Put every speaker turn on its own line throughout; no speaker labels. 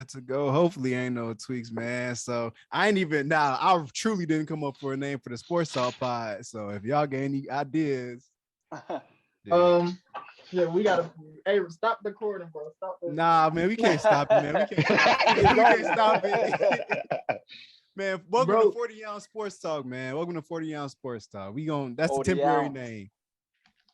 to go. Hopefully, ain't no tweaks, man. So I ain't even now. I truly didn't come up for a name for the Sports Talk Pod. So if y'all got any ideas,
yeah, we gotta. Hey, stop the recording, bro. Stop.
Nah, man, we can't stop it, man. We can't stop it. Man, welcome to 40 Ounce Sports Talk, man. Welcome to 40 Ounce Sports Talk. That's a temporary name.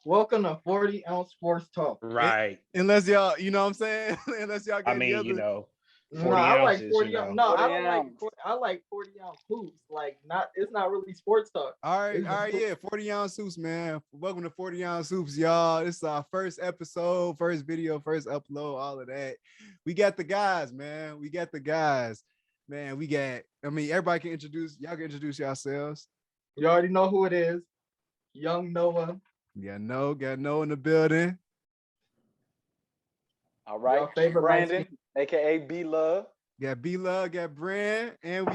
Welcome to 40 Ounce Sports Talk.
Right.
Unless y'all, you know what I'm saying? Unless y'all get
you know,
40 I like 40 ounce. No, 40 I don't like 40. I like 40 ounce hoops. Like, it's not really sports talk.
All right, yeah. 40 ounce hoops, man. Welcome to 40 ounce hoops, y'all. This is our first episode, first video, first upload, all of that. We got the guys, man. Man, everybody can introduce, y'all can introduce yourselves.
You already know who it is. Young Noah.
Got Noah in the building.
All right, Brandon, aka B Love.
Got B Love, got Brand, and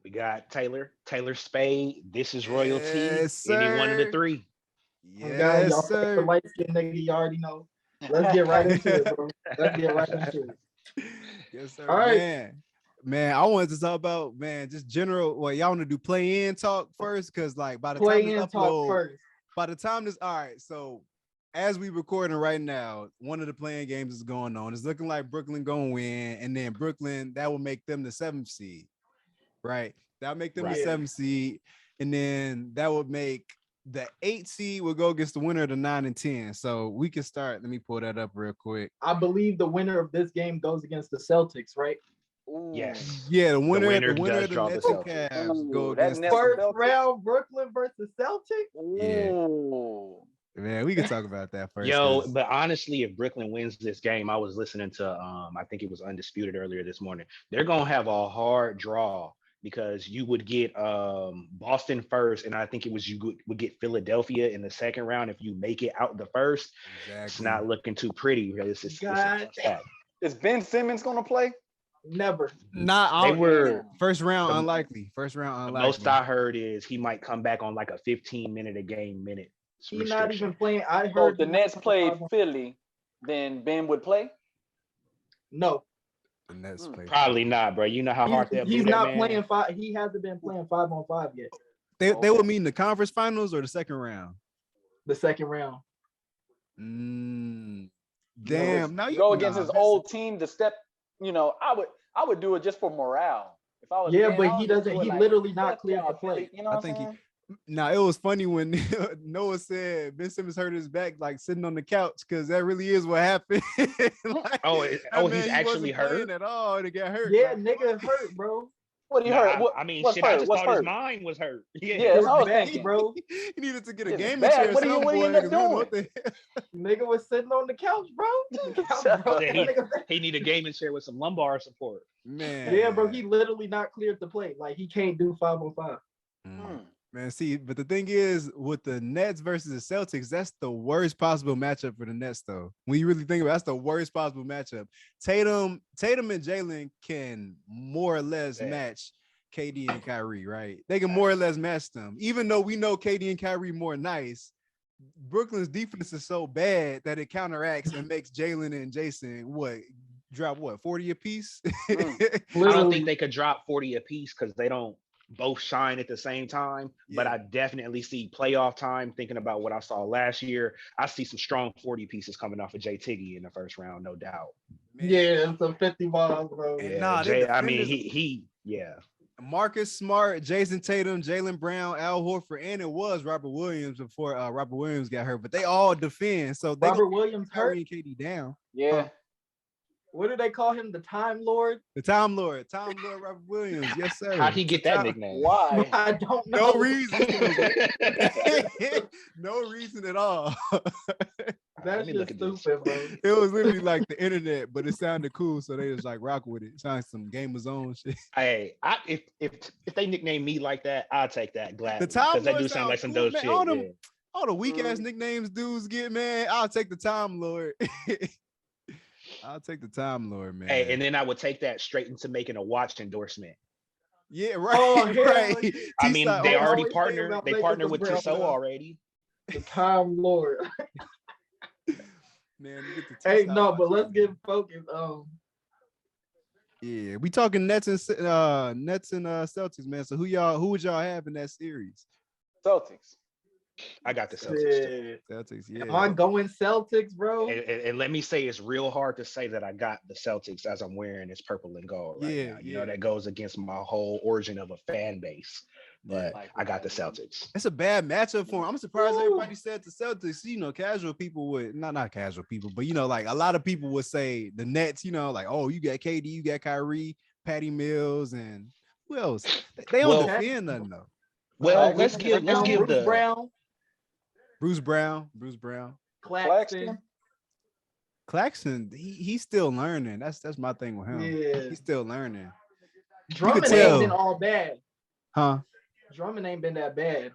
we got
Taylor Spade. This is royalty.
Yes,
any one of the three.
Yes,
y'all
sir.
The light skin nigga, you already know. Let's get right into it, bro.
Yes, sir. All right. Man, I wanted to talk about, just general. Well, y'all want to do play-in talk first? Because, like, by the time this upload, all right, so as we recording right now, one of the playing games is going on. It's looking like Brooklyn going to win, and then Brooklyn, that will make them the 7th seed, right? That'll make them the 7th seed, and then that would make the 8th seed will go against the winner of the 9 and 10. So we can start. Let me pull that up real quick.
I believe the winner of this game goes against the Celtics, right?
Ooh.
Yes.
Yeah, the winner of the
Nets
and Cavs go against the
first round Brooklyn versus Celtics.
Yeah. Man, we can talk about that first.
But honestly, if Brooklyn wins this game, I was listening to I think it was Undisputed earlier this morning. They're gonna have a hard draw because you would get Boston first, and I think it was you would get Philadelphia in the second round if you make it out the first.
Exactly.
It's not looking too pretty.
Is Ben Simmons gonna play?
Never.
They were first round unlikely.
Most I heard is he might come back on like a 15-minute a game minute.
He's not even playing. I heard
so if the Nets played Philly, then Ben would play.
No.
The Nets play.
Probably not, bro. You know how hard that.
He's not playing 5. He hasn't been playing 5-on-5 yet.
They will meet in the conference finals or the second round.
The second round.
Damn. Now you
go against his old team to step. You know, I would do it just for morale. If I was
but he doesn't. He literally not cleared to play.
You know, I think
it was funny when Noah said Ben Simmons hurt his back, like sitting on the couch, because that really is what happened.
He's actually hurt
at all. And he got hurt.
Yeah, nigga hurt, bro.
What he hurt?
I just thought his mind was hurt.
Yeah, that's what I was thinking,
bro.
He needed to get a gaming chair.
What do you end up doing?
Nigga was sitting on the couch, bro.
He need a gaming chair with some lumbar support.
Man.
Yeah, bro. He literally not cleared to play. Like, he can't do 5-on-5.
Man, see, but the thing is, with the Nets versus the Celtics, that's the worst possible matchup for the Nets, though. When you really think about it, that's the worst possible matchup. Tatum and Jalen can more or less match KD and Kyrie, right? They can more or less match them. Even though we know KD and Kyrie more nice, Brooklyn's defense is so bad that it counteracts and makes Jalen and Jason drop 40 apiece?
I don't think they could drop 40 apiece because they don't both shine at the same time, but I definitely see playoff time. Thinking about what I saw last year, I see some strong 40 pieces coming off of Jay Tiggy in the first round, no doubt.
Man. Yeah, some 50 balls, bro.
Marcus Smart, Jason Tatum, Jaylen Brown, Al Horford, and it was Robert Williams before Robert Williams got hurt, but they all defend. So
Robert Williams hurt
and KD down.
Yeah.
What do they call him? The Time Lord?
The Time Lord Robert Williams. Yes, sir.
How'd he get that nickname?
Why?
I don't know.
No reason. No reason at all.
That's just stupid, bro.
It was literally like the internet, but it sounded cool, so they just like rock with it. Sounds like some Game of Zone shit.
Hey, if they nickname me like that, I'll take that gladly.
The Time Lord,
because they do sound like some dope shit.
All the weak ass nicknames dudes get, man. I'll take the Time Lord. I'll take the Time Lord, man.
Hey, and then I would take that straight into making a watch endorsement.
Yeah, right.
Right.
I mean, they already partnered. They partnered with Tissot already.
The Time Lord.
Man,
hey, no, but let's get focused.
Yeah, we talking Nets and Celtics, man. So who would y'all have in that series?
Celtics.
I got the Celtics too.
Celtics, yeah.
Am I going Celtics, bro?
And let me say, it's real hard to say that I got the Celtics as I'm wearing this purple and gold right now. You know, that goes against my whole origin of a fan base. But I got the Celtics.
It's a bad matchup for him. I'm surprised everybody said the Celtics. You know, casual people would not casual people, but you know, like a lot of people would say the Nets. You know, like, oh, you got KD, you got Kyrie, Patty Mills, and who else? They don't defend nothing though.
Well, let's give
Bruce
Brown. Claxton, he's still learning. That's my thing with him. Yeah. He's still learning.
Drummond ain't been all bad.
Huh?
Drummond ain't been that bad.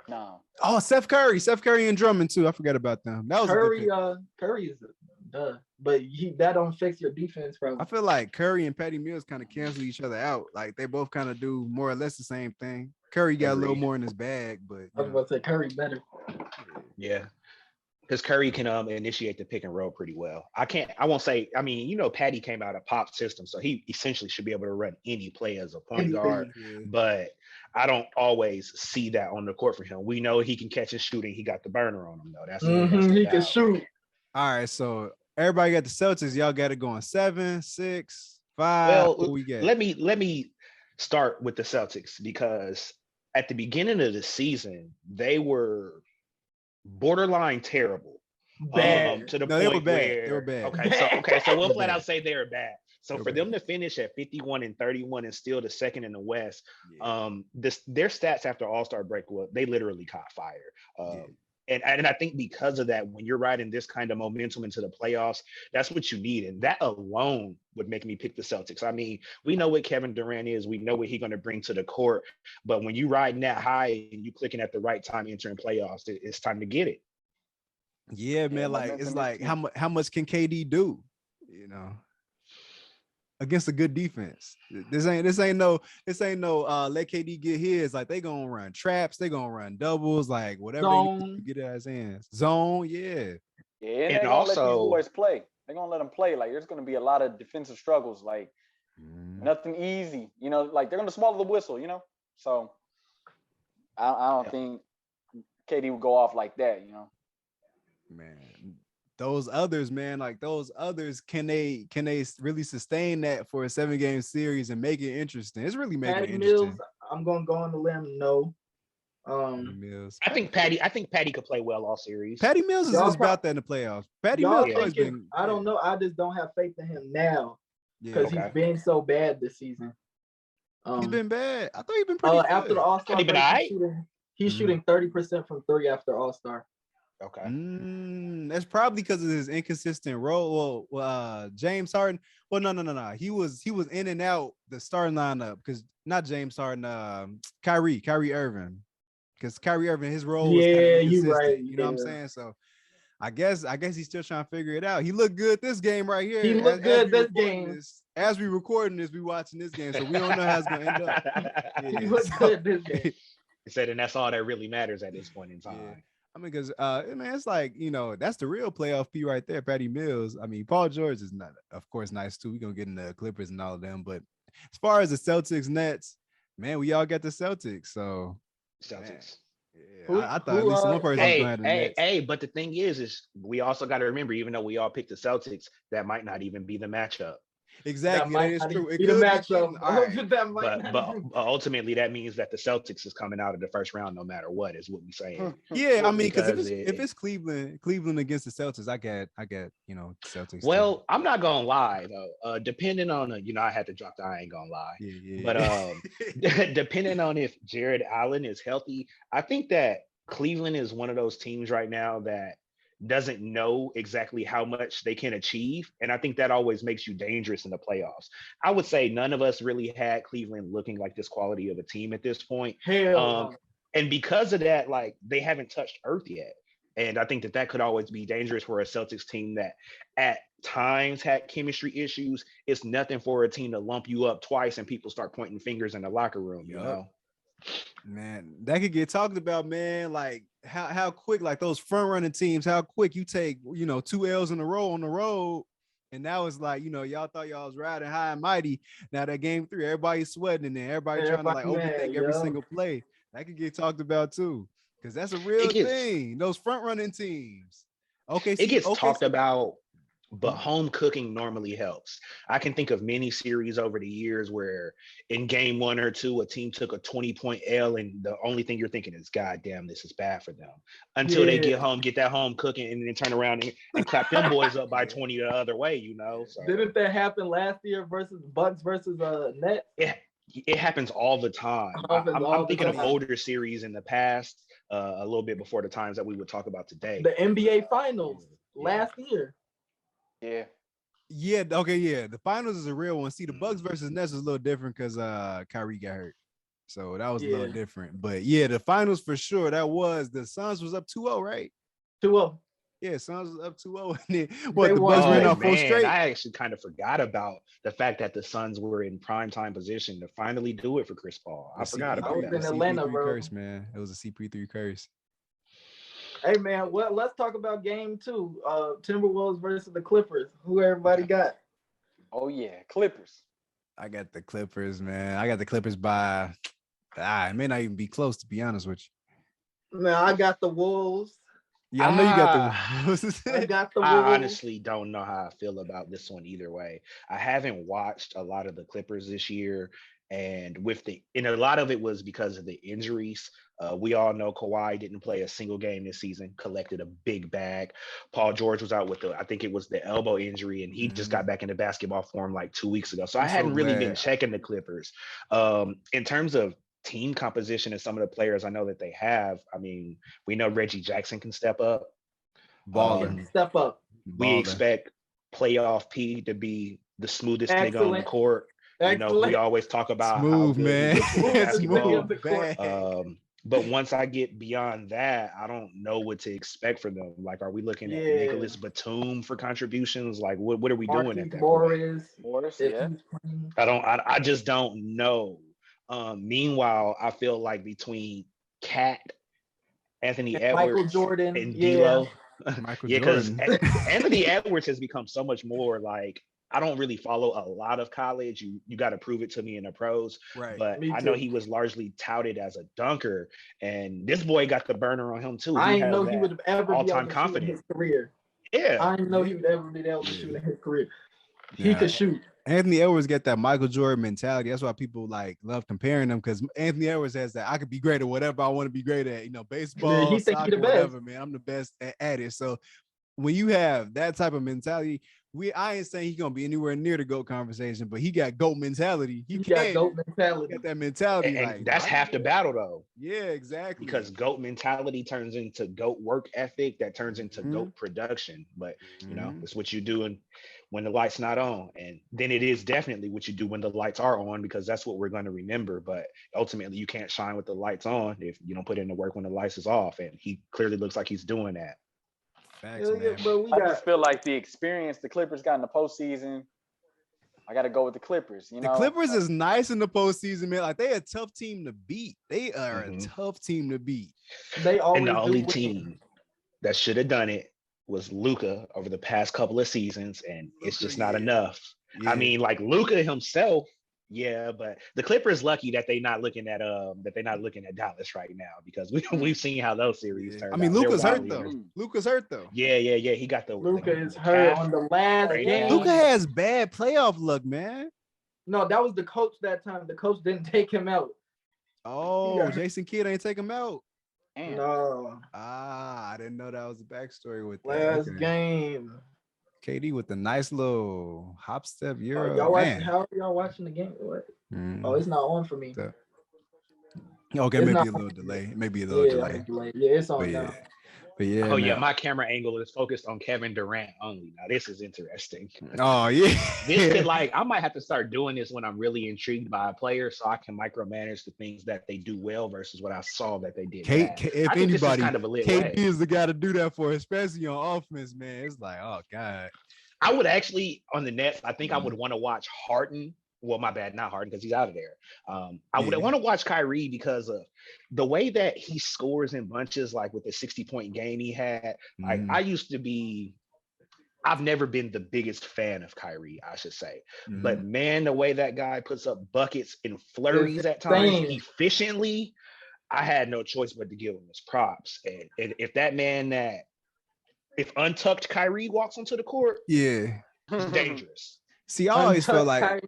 No.
Oh, Steph Curry and Drummond too. I forgot about them. That was
Curry is but that don't fix your defense, bro.
I feel like Curry and Patty Mills kind of cancel each other out. Like they both kind of do more or less the same thing. Curry got a little more in his bag, but
I was about to say Curry better.
Yeah. Because Curry can initiate the pick and roll pretty well. I won't say, I mean, you know, Patty came out of Pop system, so he essentially should be able to run any play as a point guard, but I don't always see that on the court for him. We know he can catch and shoot, and he got the burner on him, though. That's
he can shoot.
All right, so everybody got the Celtics. Y'all got it going 7, 6, 5. Well, what we get?
Let me start with the Celtics, because at the beginning of the season, they were borderline terrible.
Bad.
To the point
they were bad.
Where,
they were bad.
Okay, so we'll flat out say they were bad. So for them to finish at 51-31 and still the second in the West, their stats after All-Star break, they literally caught fire. And I think because of that, when you're riding this kind of momentum into the playoffs, that's what you need. And that alone would make me pick the Celtics. I mean, we know what Kevin Durant is. We know what he's going to bring to the court. But when you riding that high and you clicking at the right time entering playoffs, it's time to get it.
Yeah, man. Like, it's like, how much can KD do? You know? Against a good defense. This ain't no let KD get his. Like they gonna run traps, they gonna run doubles, like whatever they get at his hands. Zone, yeah.
Yeah, and they're gonna let these boys play. They're gonna let them play. Like there's gonna be a lot of defensive struggles, like nothing easy, you know, like they're gonna swallow the whistle, you know. So I don't think KD would go off like that, you know.
Man. Those others, can they really sustain that for a 7-game series and make it interesting? It's really making it interesting.
Mills, I'm gonna go on the limb. No.
Mills.
I think Patty could play well all series.
Patty Mills is about that in the playoffs. Patty Mills always been.
I don't know. I just don't have faith in him now because he's been so bad this season.
He's been bad. I thought he'd been pretty good.
After the All-Star, he's shooting 30% from 3 after All-Star.
Okay.
That's probably because of his inconsistent role. Well, James Harden. Well, no. He was in and out the starting lineup because not James Harden, Kyrie Irving. Because Kyrie Irving, his role was kind of inconsistent.
Right.
You know what I'm saying? So I guess he's still trying to figure it out. He looked good this game right here.
He looked good this game.
As we recording this, we watching this game, so we don't know how it's gonna end up.
He looked good this game.
He said, and that's all that really matters at this point in time.
Yeah. I mean, because man, it's like, you know, that's the real playoff P right there, Patty Mills. I mean, Paul George is not, of course, nice too. We're gonna get into the Clippers and all of them, but as far as the Celtics, Nets, man, we all got the Celtics. So
Celtics.
Man, I thought at least one person was going to the Nets.
Hey, but the thing is we also got to remember, even though we all picked the Celtics, that might not even be the matchup.
Exactly, that is true. It
could be matchup.
Right. But ultimately, that means that the Celtics is coming out of the first round no matter what, is what we're saying.
Yeah, I mean, because if it's Cleveland against the Celtics, I get you know, Celtics.
Well, I'm not gonna lie though. Depending on you know, I had to drop I ain't gonna lie.
Yeah.
But depending on if Jared Allen is healthy, I think that Cleveland is one of those teams right now that doesn't know exactly how much they can achieve. And I think that always makes you dangerous in the playoffs. I would say none of us really had Cleveland looking like this quality of a team at this point. And because of that, like they haven't touched earth yet. And I think that could always be dangerous for a Celtics team that at times had chemistry issues. It's nothing for a team to lump you up twice and people start pointing fingers in the locker room, you know?
Man, that could get talked about, man. Like how quick, like those front running teams, how quick you take, you know, 2 L's in a row on the road And that was like, y'all thought y'all was riding high and mighty. Now that game 3, everybody's sweating and then everybody trying to like overthink every single play. That could get talked about too. Because that's a real thing. Those front running teams. Okay.
It gets talked about, but home cooking normally helps. I can think of many series over the years where in game 1 or 2, a team took a 20-point L and the only thing you're thinking is, God damn, this is bad for them. Until they get home, get that home cooking, and then turn around and clap them boys up by 20 the other way, So.
Didn't that happen last year versus Bucks versus Nets?
It happens all the time. I'm thinking of older series in the past, a little bit before the times that we would talk about today.
The NBA Finals last year.
Yeah.
Yeah. Okay. Yeah. The finals is a real one. See, the Bucks versus Nets is a little different because Kyrie got hurt, so that was a little different. But yeah, the finals for sure. That was the Suns was up 2-0, right?
2-0.
Yeah, Suns was up 2-0. And then the Bucks ran off 4 straight.
I actually kind of forgot about the fact that the Suns were in prime time position to finally do it for Chris Paul. I forgot about that.
In Atlanta, bro.
Curse, man. It was a CP3 curse.
Hey man, well, let's talk about game 2. Timberwolves versus the Clippers. Who everybody got?
Oh yeah, Clippers.
I got the Clippers, man. I got the Clippers by it may not even be close, to be honest with
you. Man, I got the Wolves.
Yeah, I know you got the Wolves.
I got the Wolves.
I honestly don't know how I feel about this one either way. I haven't watched a lot of the Clippers this year. And a lot of it was because of the injuries. We all know Kawhi didn't play a single game this season, collected a big bag. Paul George was out with I think it was the elbow injury, and he just got back into basketball form like 2 weeks ago. So I hadn't really been checking the Clippers. In terms of team composition and some of the players I know that they have, I mean, we know Reggie Jackson can step up.
Step up.
We expect playoff P to be the smoothest nigga on the court. We always talk about
smooth, man.
But once I get beyond that, I don't know what to expect from them. Like, are we looking at Nicholas Batum for contributions? Like, what are we doing at that
Morris, yeah.
I just don't know. Meanwhile, I feel like between Cat, Anthony Edwards,
Michael Jordan,
and D'Lo, because Anthony Edwards has become so much more like. I don't really follow a lot of college. You got to prove it to me in the pros.
Right.
But I know he was largely touted as a dunker, and this boy got the burner on him too.
I didn't know he would ever be able to shoot in his career.
Yeah.
I didn't know he would ever be able to shoot in his career. He could shoot.
Anthony Edwards got that Michael Jordan mentality. That's why people like love comparing them, because Anthony Edwards has that I could be great at whatever I want to be great at. Baseball, soccer, whatever, man. I'm the best at it. So when you have that type of mentality, I ain't saying he's gonna be anywhere near the GOAT conversation, but he got GOAT mentality. He got GOAT mentality. Got that mentality.
And that's half the battle, though.
Yeah, exactly.
Because GOAT mentality turns into GOAT work ethic, that turns into GOAT production. But it's what you do when the light's not on, and then it is definitely what you do when the lights are on, because that's what we're going to remember. But ultimately, you can't shine with the lights on if you don't put in the work when the lights is off, and he clearly looks like he's doing that.
Facts, man.
I just feel like the experience the Clippers got in the postseason, I got to go with the Clippers.
The Clippers is nice in the postseason, man. Like, they a tough team to beat. They are a tough team to beat.
They always
and the only team that should have done it was Luka over the past couple of seasons, and it's just not enough. Yeah. I mean, like Luka himself. Yeah, but the Clippers lucky that they're not looking at Dallas right now, because we've seen how those series turn.
I mean, Luka's hurt though.
Yeah. He got
Luka is hurt on the last game.
Luka has bad playoff luck, man.
No, that was the coach that time. The coach didn't take him out.
Oh, Jason Kidd ain't take him out.
Damn. No.
I didn't know that was the backstory with that.
Last game.
KD with the nice little hop step euro.
How are y'all watching the game? What? Oh, it's not on for me.
Okay, maybe a little delay.
Delay. Yeah, it's on now.
But yeah.
Oh, yeah, my camera angle is focused on Kevin Durant only. Now, this is interesting.
Oh, yeah.
This could, I might have to start doing this when I'm really intrigued by a player, so I can micromanage the things that they do well versus what I saw that they did.
If anybody, kind of KD is the guy to do that for, especially on offense, man. It's like, oh, God.
I would actually, on the Nets, I think I would want to watch Harden. Well, my bad, not Harden, because he's out of there. I would want to watch Kyrie because of the way that he scores in bunches, like with the 60-point game he had. Like, I I've never been the biggest fan of Kyrie, I should say. But man, the way that guy puts up buckets and flurries at times efficiently, I had no choice but to give him his props. And if that man if untucked Kyrie walks onto the court,
it's
dangerous.
See, I always felt like,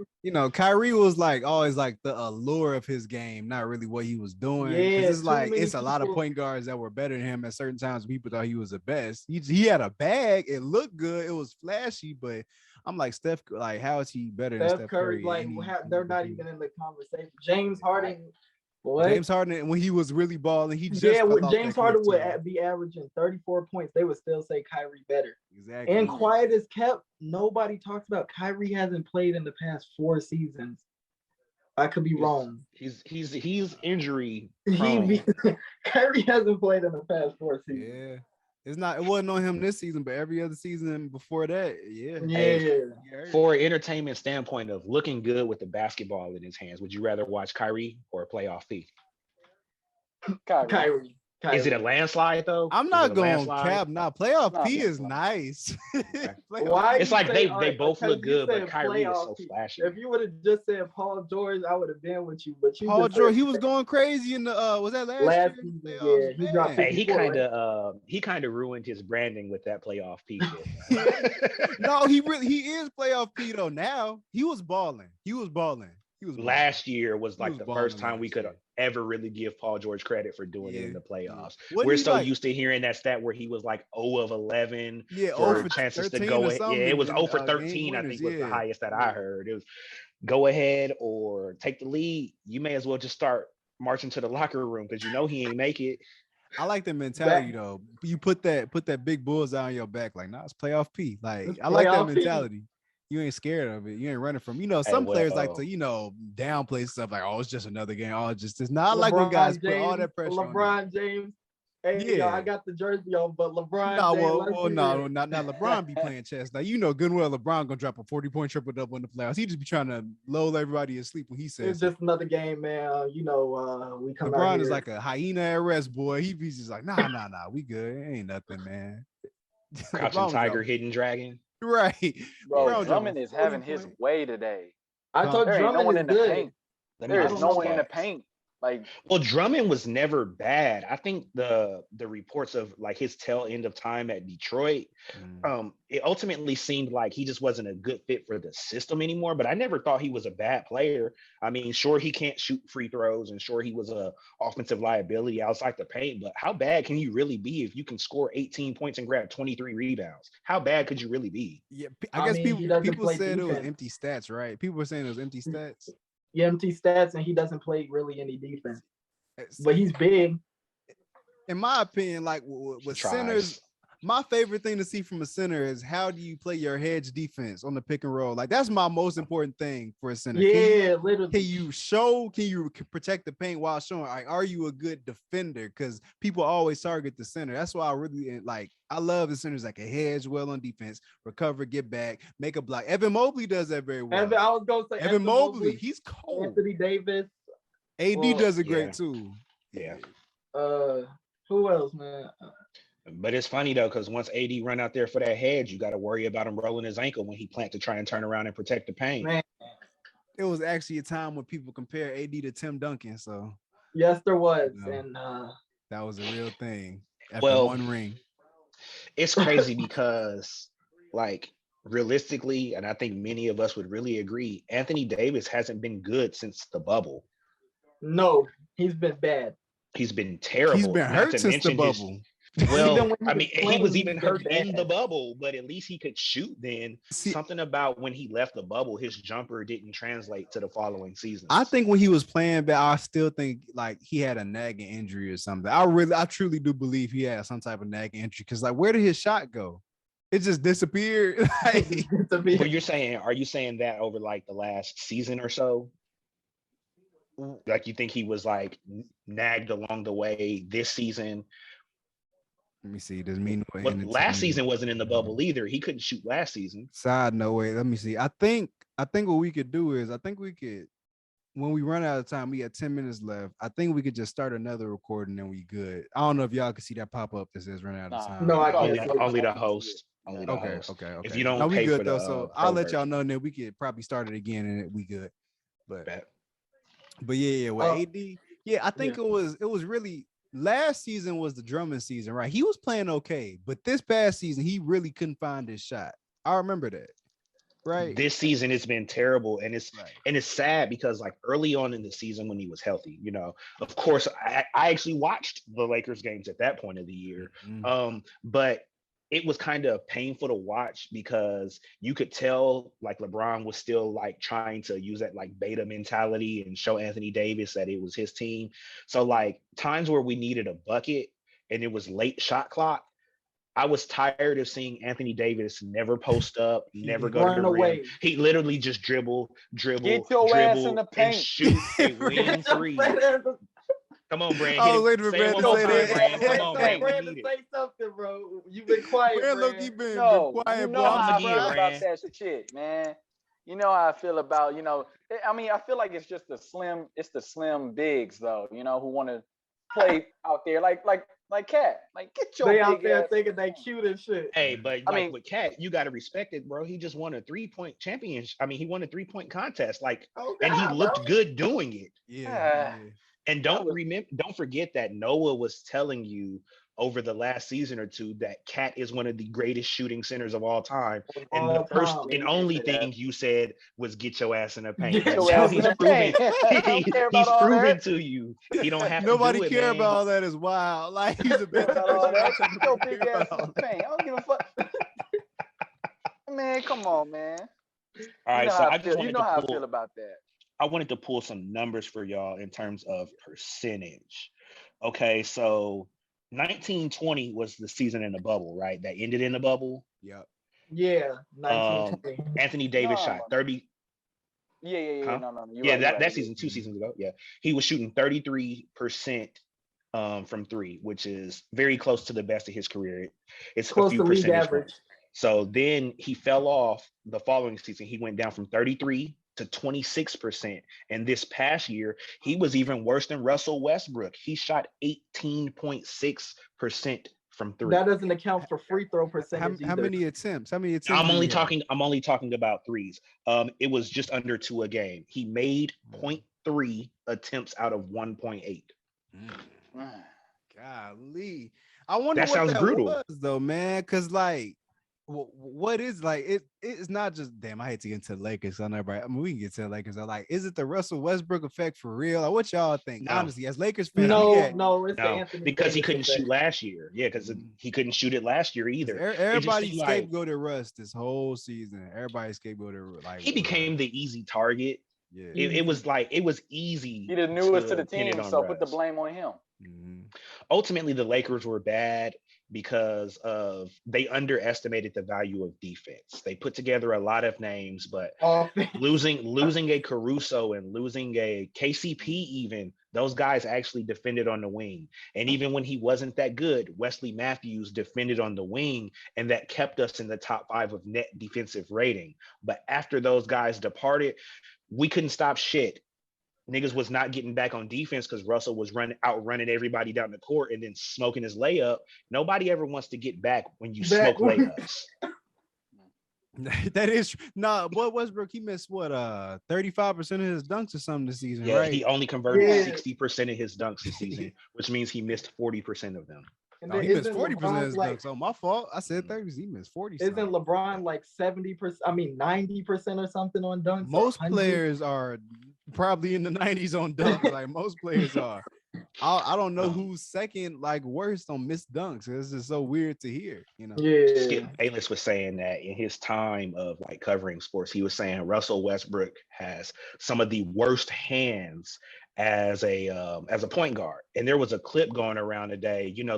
Kyrie was like always like the allure of his game, not really what he was doing. Yeah, it's like it's a lot of point guards that were better than him at certain times. People thought he was the best. He had a bag. It looked good. It was flashy, but I'm like Steph. Like, how is he better than Steph Curry?
Like, they're not even in the conversation. James Harden.
What? James Harden, when he was really balling,
James Harden would be averaging 34 points. They would still say Kyrie better. Exactly. And quiet as kept, nobody talks about Kyrie hasn't played in the past 4 seasons. I could be wrong.
He's injury prone.
Kyrie hasn't played in the past 4 seasons.
Yeah. It wasn't on him this season, but every other season before that, yeah.
For an entertainment standpoint of looking good with the basketball in his hands, would you rather watch Kyrie or playoff P?
Kyrie.
Is it a landslide though?
I'm not going cap. Now playoff P is nice.
Why? It's like they both look good, but Kyrie is so flashy.
If you would have just said Paul George, I would have been with you. But
Paul George, he was going crazy in the was that last
season? Yeah, he dropped.
Hey, he kind of ruined his branding with that playoff P.
No, he is playoff P though. Now he was balling.
Last year was like the first time we could ever really give Paul George credit for doing it in the playoffs. We're so used to hearing that stat where he was like 0 of 11 for chances to go ahead. Yeah, it was 0 for 13, I think was the highest that I heard. It was go ahead or take the lead. You may as well just start marching to the locker room because he ain't make it.
I like the mentality though. You put that big bullseye on your back, like, nah, it's playoff P. Like, I like that mentality. You ain't scared of it. You ain't running from. Some players like to, downplay stuff like, oh, it's just another game. Oh, it's not like when guys put all that pressure
LeBron James. Hey, I got the jersey on, but LeBron.
Not LeBron be playing chess. Now good and well LeBron gonna drop a 40-point triple double in the playoffs. He just be trying to lull everybody asleep when he says
it's just another game, man. We come.
LeBron is like a hyena at rest, boy. He be just like, nah, we good. It ain't nothing, man.
Crouching Tiger, Hidden Dragon.
Right,
bro. Drummond is having his way today.
I thought Drummond is good.
There is no one in the paint.
Well, Drummond was never bad. I think the reports of like his tail end of time at Detroit, it ultimately seemed like he just wasn't a good fit for the system anymore. But I never thought he was a bad player. I mean, sure, he can't shoot free throws, and sure, he was a offensive liability outside the paint. But how bad can you really be if you can score 18 points and grab 23 rebounds? How bad could you really be?
Yeah, I guess people said it was empty stats, right? People were saying it was empty stats.
Empty stats, and he doesn't play really any defense, but he's big.
In my opinion, like with centers, my favorite thing to see from a center is how do you play your hedge defense on the pick and roll? Like, that's my most important thing for a center.
Literally.
Can you protect the paint while showing, like, are you a good defender? Because people always target the center. That's why I really I love the centers that can hedge well on defense, recover, get back, make a block. Evan Mobley does that very well.
I was going to say
Evan Mobley, he's cold.
Anthony Davis.
AD does it great too.
Yeah.
Who else, man?
But it's funny though, because once AD run out there for that hedge, you got to worry about him rolling his ankle when he planned to try and turn around and protect the paint.
Man.
It was actually a time when people compare AD to Tim Duncan. So
yes, there was, and
that was a real thing. After one ring.
It's crazy because, like, realistically, and I think many of us would really agree, Anthony Davis hasn't been good since the bubble.
No, he's been bad.
He's been terrible.
He's been hurt since the bubble.
Well, I mean, he was even hurt in the bubble, but at least he could shoot then. Something about when he left the bubble, his jumper didn't translate to the following season.
I think when he was playing back, I still think like he had a nagging injury or something. I truly do believe he had some type of nagging injury because, like, where did his shot go? It just disappeared.
But are you saying that over like the last season or so? Like, you think he was like nagged along the way this season?
Let me see. Doesn't mean
last season wasn't in the bubble either. He couldn't shoot last season.
Side note, wait. Let me see. I think what we could do is when we run out of time, we got 10 minutes left. I think we could just start another recording and we good. I don't know if y'all can see that pop up that says run out of time.
No,
only the host. Only the host.
Okay.
If you don't
no,
pay
we good
for
though.
the,
So I'll let y'all know, and then we could probably start it again, and we good. But yeah. Well, AD, yeah, I think it was really last season was the Drummond season, right? He was playing okay, but this past season he really couldn't find his shot. I remember that. Right.
This season it's been terrible, and it's sad because like early on in the season when he was healthy, you know, of course I actually watched the Lakers games at that point of the year, but it was kind of painful to watch because you could tell like LeBron was still like trying to use that like beta mentality and show Anthony Davis that it was his team. So like times where we needed a bucket and it was late shot clock, I was tired of seeing Anthony Davis never post up, never go to the rim. He literally just dribble,
get your ass in the paint,
and shoot a wing three. Come on, Brand.
Oh, wait a minute,
Brand. Come on, man.
Brand, say something, bro. You've been quiet, Brand.
Look, you've been quiet,
you know how I feel about that shit, man. You know how I feel about, you know, I mean, I feel like it's just the slim bigs though, you know, who want to play out there like Cat. Like, get your
they
big
out there
ass
thinking they cute and shit.
Hey, but I mean, with Cat, you got to respect it, bro. He just won a 3-point championship. I mean, he won a 3-point contest, like, and he looked good doing it.
Yeah.
And don't forget that Noah was telling you over the last season or two that Cat is one of the greatest shooting centers of all time. And the first and only thing you said was get your ass in the paint. Now he's proven to you he don't have
nobody
to do
care
it,
about all that is wild. Like he's a big
your big ass in the paint. I don't give a fuck. Man, come on, man.
All right, so I just
you know how I feel about that.
I wanted to pull some numbers for y'all in terms of percentage. Okay, so 1920 was the season in the bubble, right? That ended in the bubble.
Yep.
Yeah. 1920.
Anthony Davis shot 30.
Yeah. Huh? No.
That season, 2 seasons ago. Yeah, he was shooting 33% from three, which is very close to the best of his career. It's close a few to league average. So then he fell off the following season. He went down from 33 to 26%. And this past year, he was even worse than Russell Westbrook. He shot 18.6% from three.
That doesn't account for free throw percentage.
How many attempts? I'm
only talking about threes. It was just under 2 a game. He made 0.3 attempts out of 1.8.
Golly. I wonder
that sounds brutal
was, though, man, because like what is like it's not just damn. I hate to get into the Lakers on everybody. I mean, we can get to the Lakers. I'm like, is it the Russell Westbrook effect for real? Like, what y'all think? No. Honestly, as Lakers fans,
no, it's Anthony
because he couldn't shoot last year. Yeah, because he couldn't shoot it last year either.
Everybody scapegoated Russ this whole season. Everybody scapegoated like
he became the easy target. Yeah, it was easy.
He the newest to the team, so put the blame on him.
Mm-hmm. Ultimately, the Lakers were bad because of they underestimated the value of defense. They put together a lot of names, but losing a Caruso and losing a KCP, even those guys actually defended on the wing. And even when he wasn't that good, Wesley Matthews defended on the wing, and that kept us in the top 5 of net defensive rating. But after those guys departed, we couldn't stop shit. Niggas was not getting back on defense because Russell was outrunning everybody down the court and then smoking his layup. Nobody ever wants to get back when you smoke layups.
That is boy, Westbrook, he missed 35% of his dunks or something this season, right?
He only converted 60% of his dunks this season, which means he missed 40% of them.
No, he missed 40% of his dunks. So my fault. I said 30. He missed 40.
Isn't LeBron like 70%? I mean 90% or something on dunks?
Most players are probably in the 90s on dunks. Like most players are. I don't know who's second, like worst on missed dunks. It's just so weird to hear, you know.
Yeah.
Skip Bayless was saying that in his time of like covering sports, he was saying Russell Westbrook has some of the worst hands as a point guard. And there was a clip going around today, you know,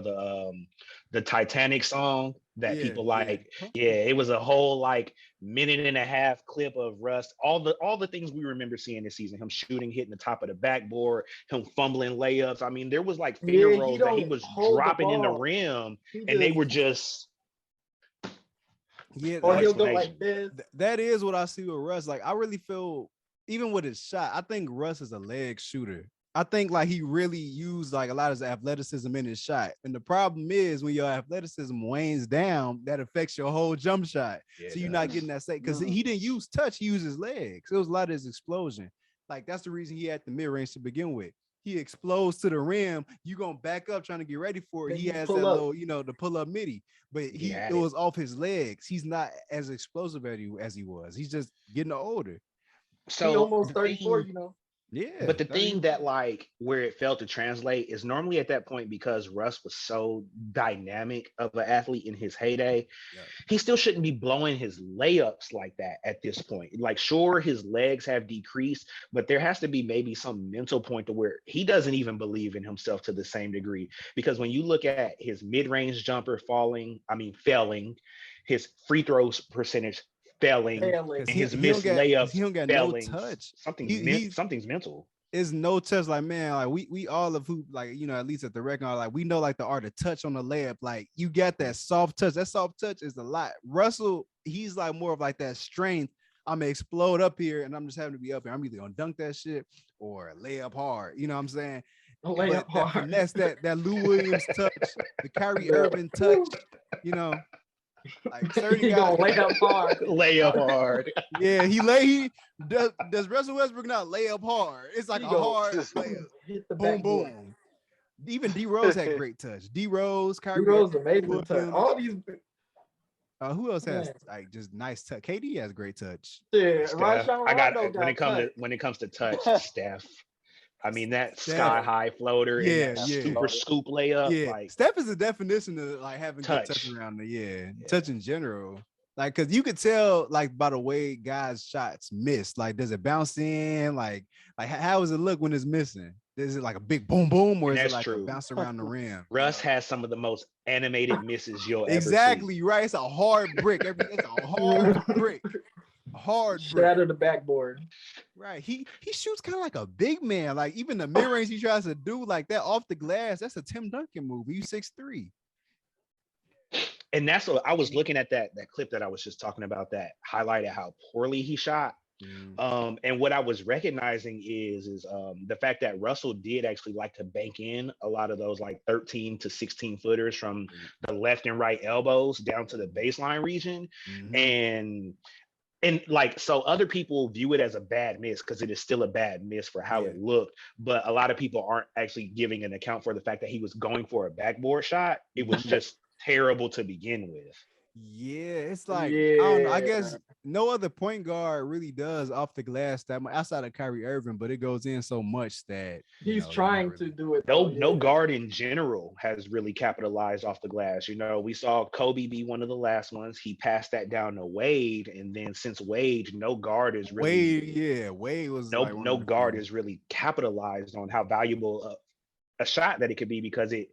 the Titanic song that people like. Yeah, it was a whole like minute and a half clip of Russ, all the things we remember seeing this season, him shooting, hitting the top of the backboard, him fumbling layups. I mean, there was like finger rolls that he was dropping in the rim, and they were just
or he'll go like this.
That is what I see with Russ. Like I really feel, even with his shot, I think Russ is a leg shooter. I think like he really used like a lot of his athleticism in his shot. And the problem is when your athleticism wanes down, that affects your whole jump shot. Yeah, so you're not getting that sake because he didn't use touch, he used his legs. It was a lot of his explosion. Like that's the reason he had the mid-range to begin with. He explodes to the rim. You're gonna back up trying to get ready for it. He has that little, the pull-up midi, but it was off his legs. He's not as explosive as he was. He's just getting older.
So he almost 34,
Yeah.
But the thing that like where it failed to translate is normally at that point, because Russ was so dynamic of an athlete in his heyday, he still shouldn't be blowing his layups like that at this point. Like, sure, his legs have decreased, but there has to be maybe some mental point to where he doesn't even believe in himself to the same degree. Because when you look at his mid-range jumper failing, his free throws percentage failing, and his missed layups,
he don't got
failing.
No touch.
Something's mental.
It's no touch. Like, man, like we all of who, like, at least at the record, like we know like the art of touch on the layup. Like you got that soft touch. That soft touch is a lot. Russell, he's like more of like that strength. I'm gonna explode up here, and I'm just having to be up here. I'm either gonna dunk that shit or lay up hard. You know what I'm saying?
Lay up hard.
And that's that Lou Williams touch, the Kyrie Irving touch. Like 30 guys
lay up hard.
Lay up hard.
Yeah, does Russell Westbrook not lay up hard? It's like a hard layup.
Hit the
boom, boom. Even D Rose had great touch. D Rose, Kyrie.
D Rose amazing touch. All these.
Who else has like just nice touch? KD has great touch.
Yeah,
I got when it comes to touch, Steph. I mean, that sky high floater, and that super scoop layup.
Yeah,
like
Steph is a definition of like having good touch around the touch in general. Like, cause you could tell like by the way guys' shots miss. Like, does it bounce in? Like how does it look when it's missing? Is it like a big boom boom, or is it like a bounce around the rim?
Russ has some of the most animated misses you'll ever see.
Exactly right. It's a hard brick. It's a hard brick. Hard
shatter the backboard.
Right. He shoots kind of like a big man. Like even the mid-range he tries to do like that off the glass, that's a Tim Duncan move. He's 6'3".
And that's what I was looking at, that clip that I was just talking about that highlighted how poorly he shot. And what I was recognizing is the fact that Russell did actually like to bank in a lot of those like 13 to 16 footers from the left and right elbows down to the baseline region. And like, so other people view it as a bad miss because it is still a bad miss for how it looked. But a lot of people aren't actually giving an account for the fact that he was going for a backboard shot. It was just terrible to begin with.
Yeah, it's like, I don't know. I guess no other point guard really does off the glass that much outside of Kyrie Irving, but it goes in so much that
he's trying to do it.
No guard in general has really capitalized off the glass. We saw Kobe be one of the last ones. He passed that down to Wade, and then since Wade, no guard is really
Wade was
no guard is really capitalized on how valuable a shot that it could be, because it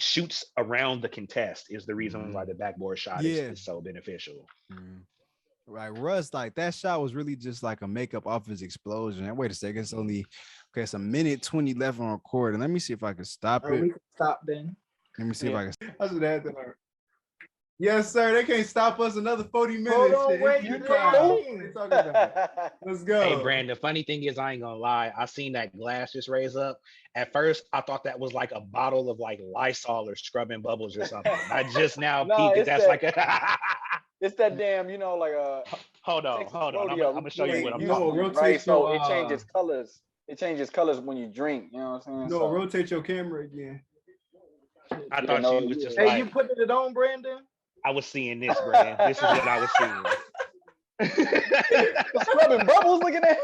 shoots around the contest is the reason why the backboard shot is so beneficial.
Right, Russ, like that shot was really just like a makeup off his explosion. And wait a second, it's a minute 20 left on recording. Let me see if I can stop it.
We can stop then.
Let me see if I can. I should have to learn. Yes, sir. They can't stop us another 40 minutes.
Hold on, wait,
you talking about? Let's go.
Hey, Brandon, the funny thing is, I ain't gonna lie. I seen that glass just raise up. At first, I thought that was like a bottle of like Lysol or scrubbing bubbles or something. I just now peeped that's like a
it's that damn, like
hold on. I'm gonna show you what I'm talking about.
Right, so it changes colors. It changes colors when you drink. You know what I'm saying?
Rotate your camera again.
I thought you was just
like, you putting it on, Brandon?
I was seeing this, Brandon. This is what I was seeing.
Scrubbing bubbles, looking at.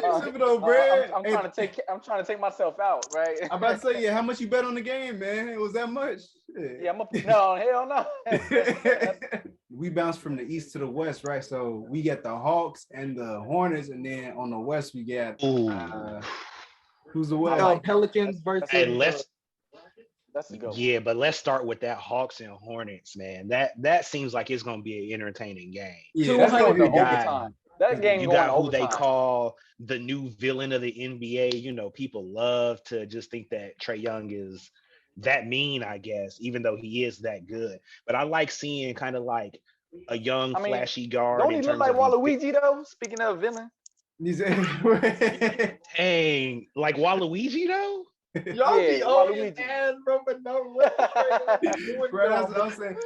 I'm trying to take myself out, right?
I'm about to say, how much you bet on the game, man? It was that much?
Yeah, no, hell no.
We bounced from the east to the west, right? So we got the Hawks and the Hornets, and then on the west we got who's the west?
Pelicans versus.
Yeah, but let's start with that Hawks and Hornets, man. That seems like it's gonna be an entertaining game.
Yeah, that's going to overtime. That game
you
going
got who
overtime.
They call the new villain of the NBA. People love to just think that Trae Young is that mean, I guess, even though he is that good. But I like seeing kind of like a young, flashy guard.
Don't he look like Waluigi though? Speaking of villain.
Dang, like Waluigi though.
Y'all be on his ass, bro, but no way.
Bro, that's what I'm saying.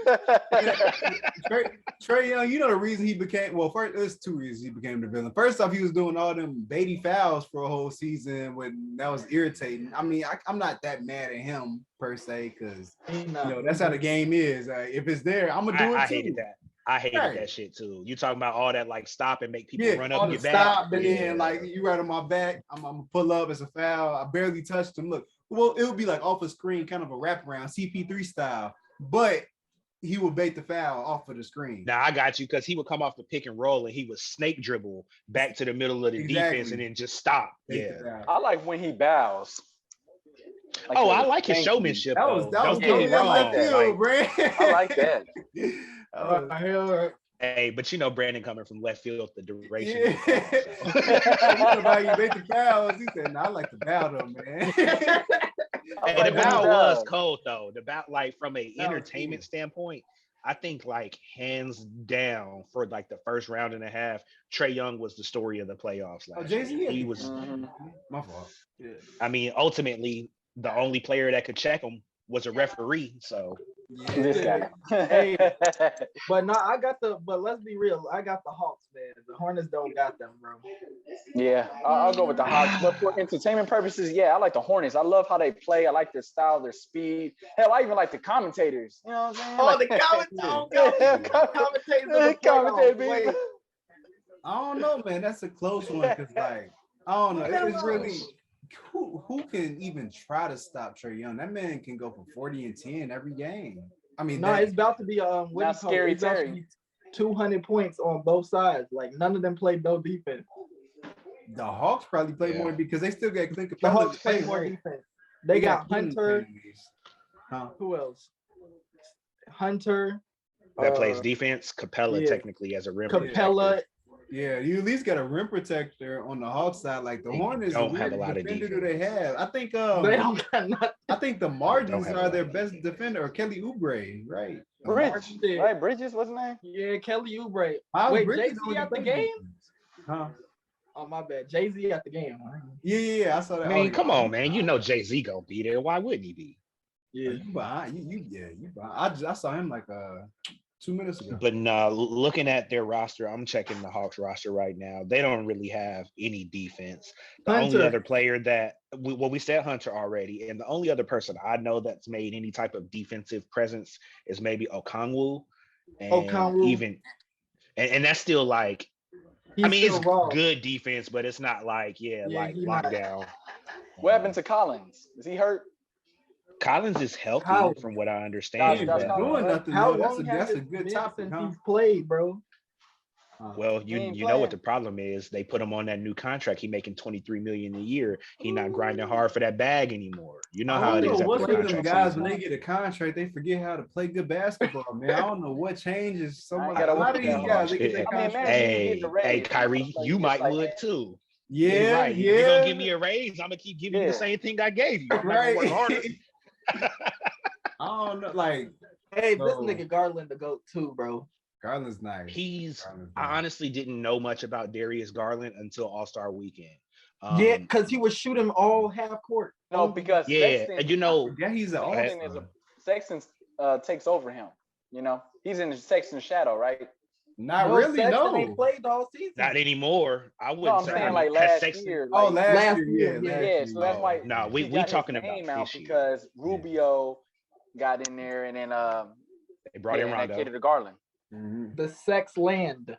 Trae Young, you know the reason he became, well, first, there's two reasons he became the villain. First off, he was doing all them baity fouls for a whole season when that was irritating. I mean, I'm not that mad at him per se, because you know that's how the game is. If it's there, I'm gonna do it too.
I hated that. I hated that shit too. You talking about all that like stop and make people run up
on
your
back. Stop and then like you right on my back. I'm gonna pull up. It's a foul. I barely touched him. Look, well, it would be like off a screen, kind of a wraparound, CP3 style, but he would bait the foul off of the screen.
Now I got you, because he would come off the pick and roll and he would snake dribble back to the middle of the defense and then just stop.
I like when he bows.
Like I like his showmanship.
That was
Don't get me wrong.
I like that.
Hey, but you know Brandon coming from left field, the duration.
You know about you make the fouls. He said, "No, I like the bow though, man."
Hey, the bow was cold though. The bow, like from an entertainment standpoint, I think like hands down for like the first round and a half, Trae Young was the story of the playoffs last year. He was
my fault. Yeah.
I mean, ultimately, the only player that could check him was a referee. So
this guy.
Hey, but let's be real. I got the Hawks, man. The Hornets don't got them, bro.
Yeah, I'll go with the Hawks. But for entertainment purposes, yeah, I like the Hornets. I love how they play. I like their style, their speed. Hell, I even like the commentators. You know what I'm saying?
The commentators.
I don't know, man. That's a close one because, like, I don't know. It's really who can even try to stop Trae Young? That man can go for 40 and 10 every game. I mean,
it's about to be
scary Terry.
200 points on both sides. Like none of them played no defense.
The Hawks probably play more because they still got Clint Capella.
The Hawks play more defense. They got Hunter. Who else? Hunter.
That plays defense. Capella technically as a rim
Capella.
Yeah, you at least got a rim protector on the Hawks side. Like the Hornets
don't have a lot of defense.
Do they have? I think
they don't got nothing.
I think the Margins are their best defender, or Kelly Oubre, right?
Bridges, what's his name?
Yeah, Kelly Oubre. Wait, Jay-Z at the game?
Huh?
Oh my bad. Jay-Z at the game.
Yeah, I saw that.
I mean, come on, man. You know Jay-Z gonna be there. Why wouldn't he be?
Yeah, you behind. You behind. I saw him like 2 minutes ago.
But no, looking at their roster, I'm checking the Hawks roster right now. They don't really have any defense. The only other player that we said Hunter already, and the only other person I know that's made any type of defensive presence is maybe Okongwu. And and that's still like, I mean, it's good defense, but it's not like lockdown.
What happened to Collins? Is he hurt?
Collins is healthy from what I understand.
He's doing nothing. That's a good topic.
He's played, bro.
Well, you know what the problem is. They put him on that new contract. He making $23 million a year. He not grinding hard for that bag anymore. You know how it is.
What's with them guys when they get a contract, they forget how to play good basketball, man. I don't know what changes. A lot of these guys, they get
hey, Kyrie, you might would too.
Yeah,
right. You're gonna give me a raise. I'm gonna keep giving you the same thing I gave you.
Right. Work harder. I don't know, like,
hey, this nigga Garland the GOAT too, bro.
Garland's nice.
I honestly didn't know much about Darius Garland until All-Star Weekend.
Yeah, because he was shooting all half court.
No, because
Sexton,
he's an
Sexton takes over him. You know, he's in the Sexton shadow, right?
Not really, no.
They played all season.
Not anymore. I wouldn't say.
I'm saying like last year.
Like, last year.
Yeah, so that's why.
No, we talking about this year.
Because Rubio got in there, and then
they brought in Rondo.
To Garland.
The Sex Land.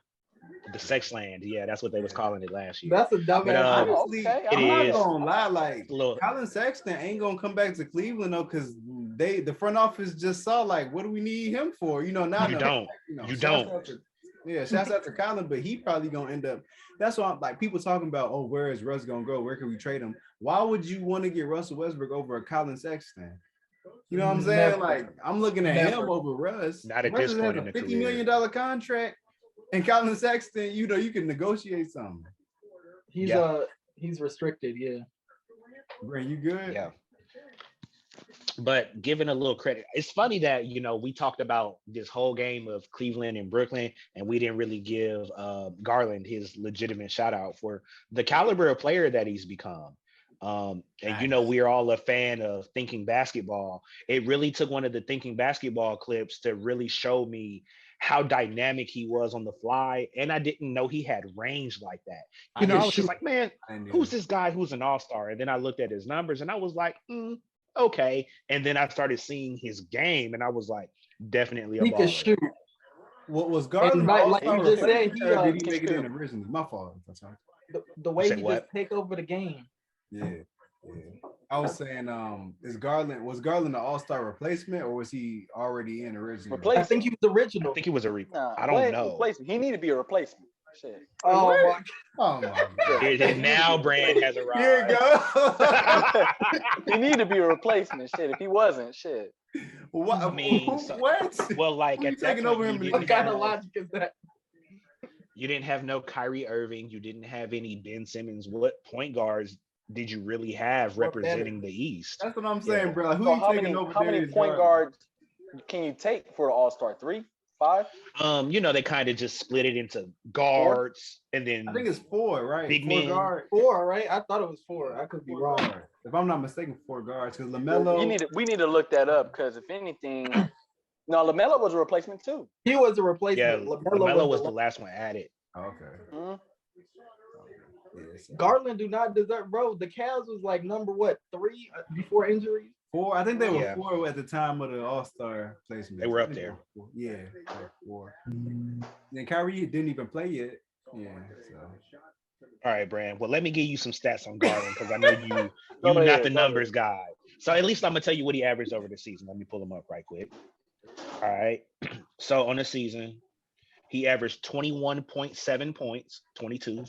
The Sex Land, yeah, that's what they was calling it last year.
That's a dumb ass.
Honestly, I'm not gonna lie, like Colin Sexton ain't gonna come back to Cleveland though, because the front office just saw like, what do we need him for? You know, now
you don't.
Yeah, shouts out to Colin, but he probably gonna end up. That's why I'm like people talking about, oh, where is Russ gonna go? Where can we trade him? Why would you want to get Russell Westbrook over a Colin Sexton? You know what I'm saying?
Never.
Like I'm looking at him over Russ.
Not at
Russ
this point in the
$50 million contract, and Colin Sexton, you know, you can negotiate something.
He's restricted, yeah.
Ray, you good?
Yeah. But given a little credit, it's funny that we talked about this whole game of Cleveland and Brooklyn, and we didn't really give Garland his legitimate shout out for the caliber of player that he's become. And we're all a fan of Thinking Basketball. It really took one of the Thinking Basketball clips to really show me how dynamic he was on the fly, and I didn't know he had range like that. I was just like, man, who's this guy who's an all-star? And then I looked at his numbers, and I was like, okay. And then I started seeing his game, and I was like, definitely a baller. He can shoot.
What was Garland?
Like you just said,
he did he make it in originally? My fault.
The way he just take over the game.
Yeah. I was saying, was Garland the all-star replacement, or was he already in originally?
I think he was the original.
I think he was a I don't know.
Replacement. He needed to be a replacement. Shit.
Oh my
God. Now Brand has arrived.
Here you
go. He needed to be a replacement. Shit. If he wasn't, shit.
What? I mean,
what? Well, like at
taking over him.
What kind of logic is that?
You didn't have no Kyrie Irving. You didn't have any Ben Simmons. What point guards did you really have representing the East?
That's what I'm saying, bro. Who
so
you taking over?
How many point guards can you take for an All-Star? 3, 5?
They kind of just split it into guards, and then
I think it's 4, right?
Big men.
4, right? I thought it was 4. I could be wrong.
If I'm not mistaken, 4 guards. Because LaMelo,
we need to look that up. Because if anything, no, LaMelo was a replacement too.
He was a replacement.
Yeah, LaMelo was the last one added.
Okay.
Mm-hmm.
Garland do not deserve, bro. The Cavs was like number 3 before injuries?
4. I think they were 4 at the time of the All-Star placement.
They were up there.
Yeah, 4. Then Kyrie didn't even play yet. Yeah. So.
All right, Brand. Well, let me give you some stats on Garland because I know you're not the numbers guy. So at least I'm gonna tell you what he averaged over the season. Let me pull him up right quick. All right. So on the season, he averaged 21.7 points, 22,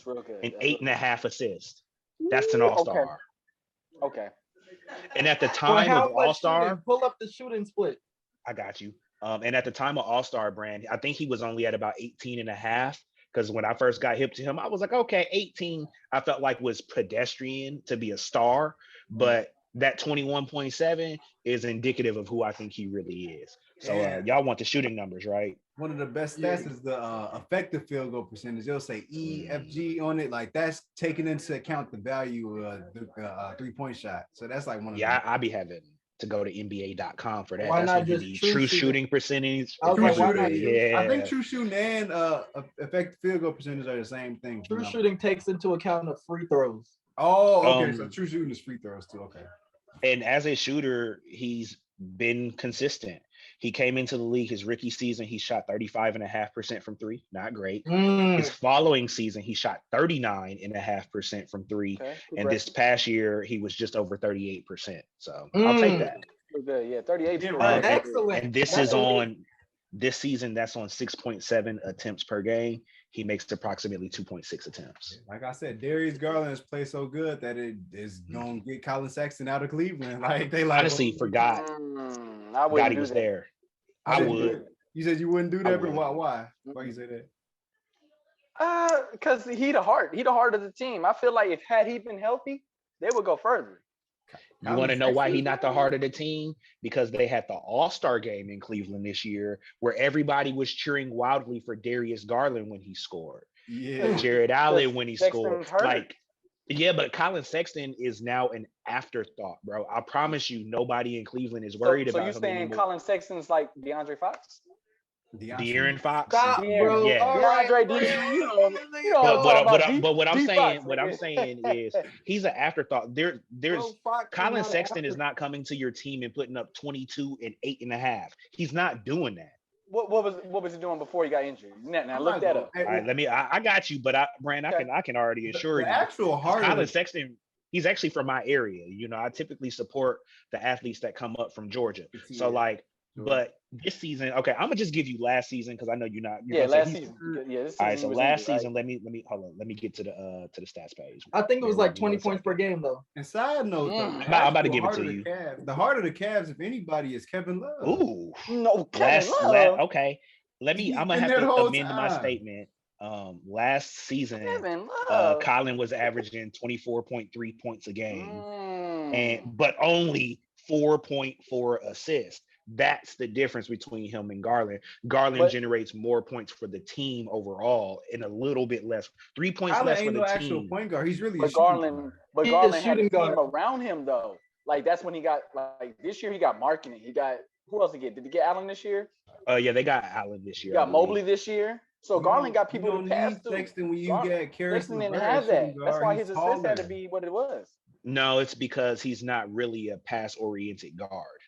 and 8.5 assists. That's an all-star.
Okay.
And at the time of all-star,
pull up the shooting split.
I got you. And at the time of all-star, Brand, I think he was only at about 18.5. Because when I first got hip to him, I was like, okay, 18, I felt like was pedestrian to be a star. But that 21.7 is indicative of who I think he really is. So y'all want the shooting numbers, right?
One of the best stats is the effective field goal percentage. They'll say EFG on it. Like that's taking into account the value of the 3-point shot. So that's like one of
I be having to go to NBA.com for that.
Why
that's
not just
true shooting percentage.
I think true shooting and effective field goal percentage are the same thing.
True shooting takes into account of free throws.
Oh, okay. So true shooting is free throws too. Okay.
And as a shooter, he's been consistent. He came into the league his rookie season. He shot 35.5% from 3. Not great. His following season, he shot 39.5% from 3. Okay, and this past year, he was just over 38%. So I'll take that.
Yeah, 38.
Excellent.
And this season, that's on 6.7 attempts per game. He makes approximately 2.6 attempts.
Like I said, Darius Garland has played so good that it is going to get Colin Sexton out of Cleveland. Like they
honestly forgot.
I
wouldn't he was there. I would.
You said you wouldn't do that, but why? Why you say
that? Because he the heart. He the heart of the team. I feel like had he been healthy, they would go further.
You want to know why he's not the heart of the team? Because they had the All-Star game in Cleveland this year where everybody was cheering wildly for Darius Garland when he scored.
Yeah.
Jared Allen when he scored. Like, yeah, but Colin Sexton is now an afterthought, bro. I promise you, nobody in Cleveland is worried about him.
So you saying Colin Sexton's like DeAndre Fox?
De'Aaron Fox.
Stop, bro.
Yeah. But what I'm saying is he's an afterthought. There's Colin Sexton is not coming to your team and putting up 22 and 8.5. He's not doing that.
What was he doing before he got injured? Now look that up.
All right, I got you, but Brand, I can already assure you.
The actual heart
Colin Sexton, he's actually from my area. You know, I typically support the athletes that come up from Georgia. So like, but this season, okay, I'm gonna just give you last season because I know you're not.
Last season. Yeah, this season.
All right, so last season, right? Let me hold on. Let me get to the stats page.
I think it was like 20 points per game though.
And side note,
I'm about to give it to you.
The heart of the Cavs, if anybody, is Kevin Love.
Ooh,
no, Kevin Love.
Okay, I'm gonna have to amend my statement. Last season, Colin was averaging 24.3 points a game, but only 4.4 assists. That's the difference between him and Garland. Garland generates more points for the team overall and a little bit less, 3 points less for the team.
Actual point guard. He's really
but Garland had a team around him though. Like that's when he got like this year he got marketing. He got who else he get? Did he get Allen this year?
Yeah, they got Allen this year.
He got Mobley this year. So Garland got people to pass through.
Sexton when you get
Sexton didn't have that. That's why his assist had to be what it was.
No, it's because he's not really a pass-oriented guard.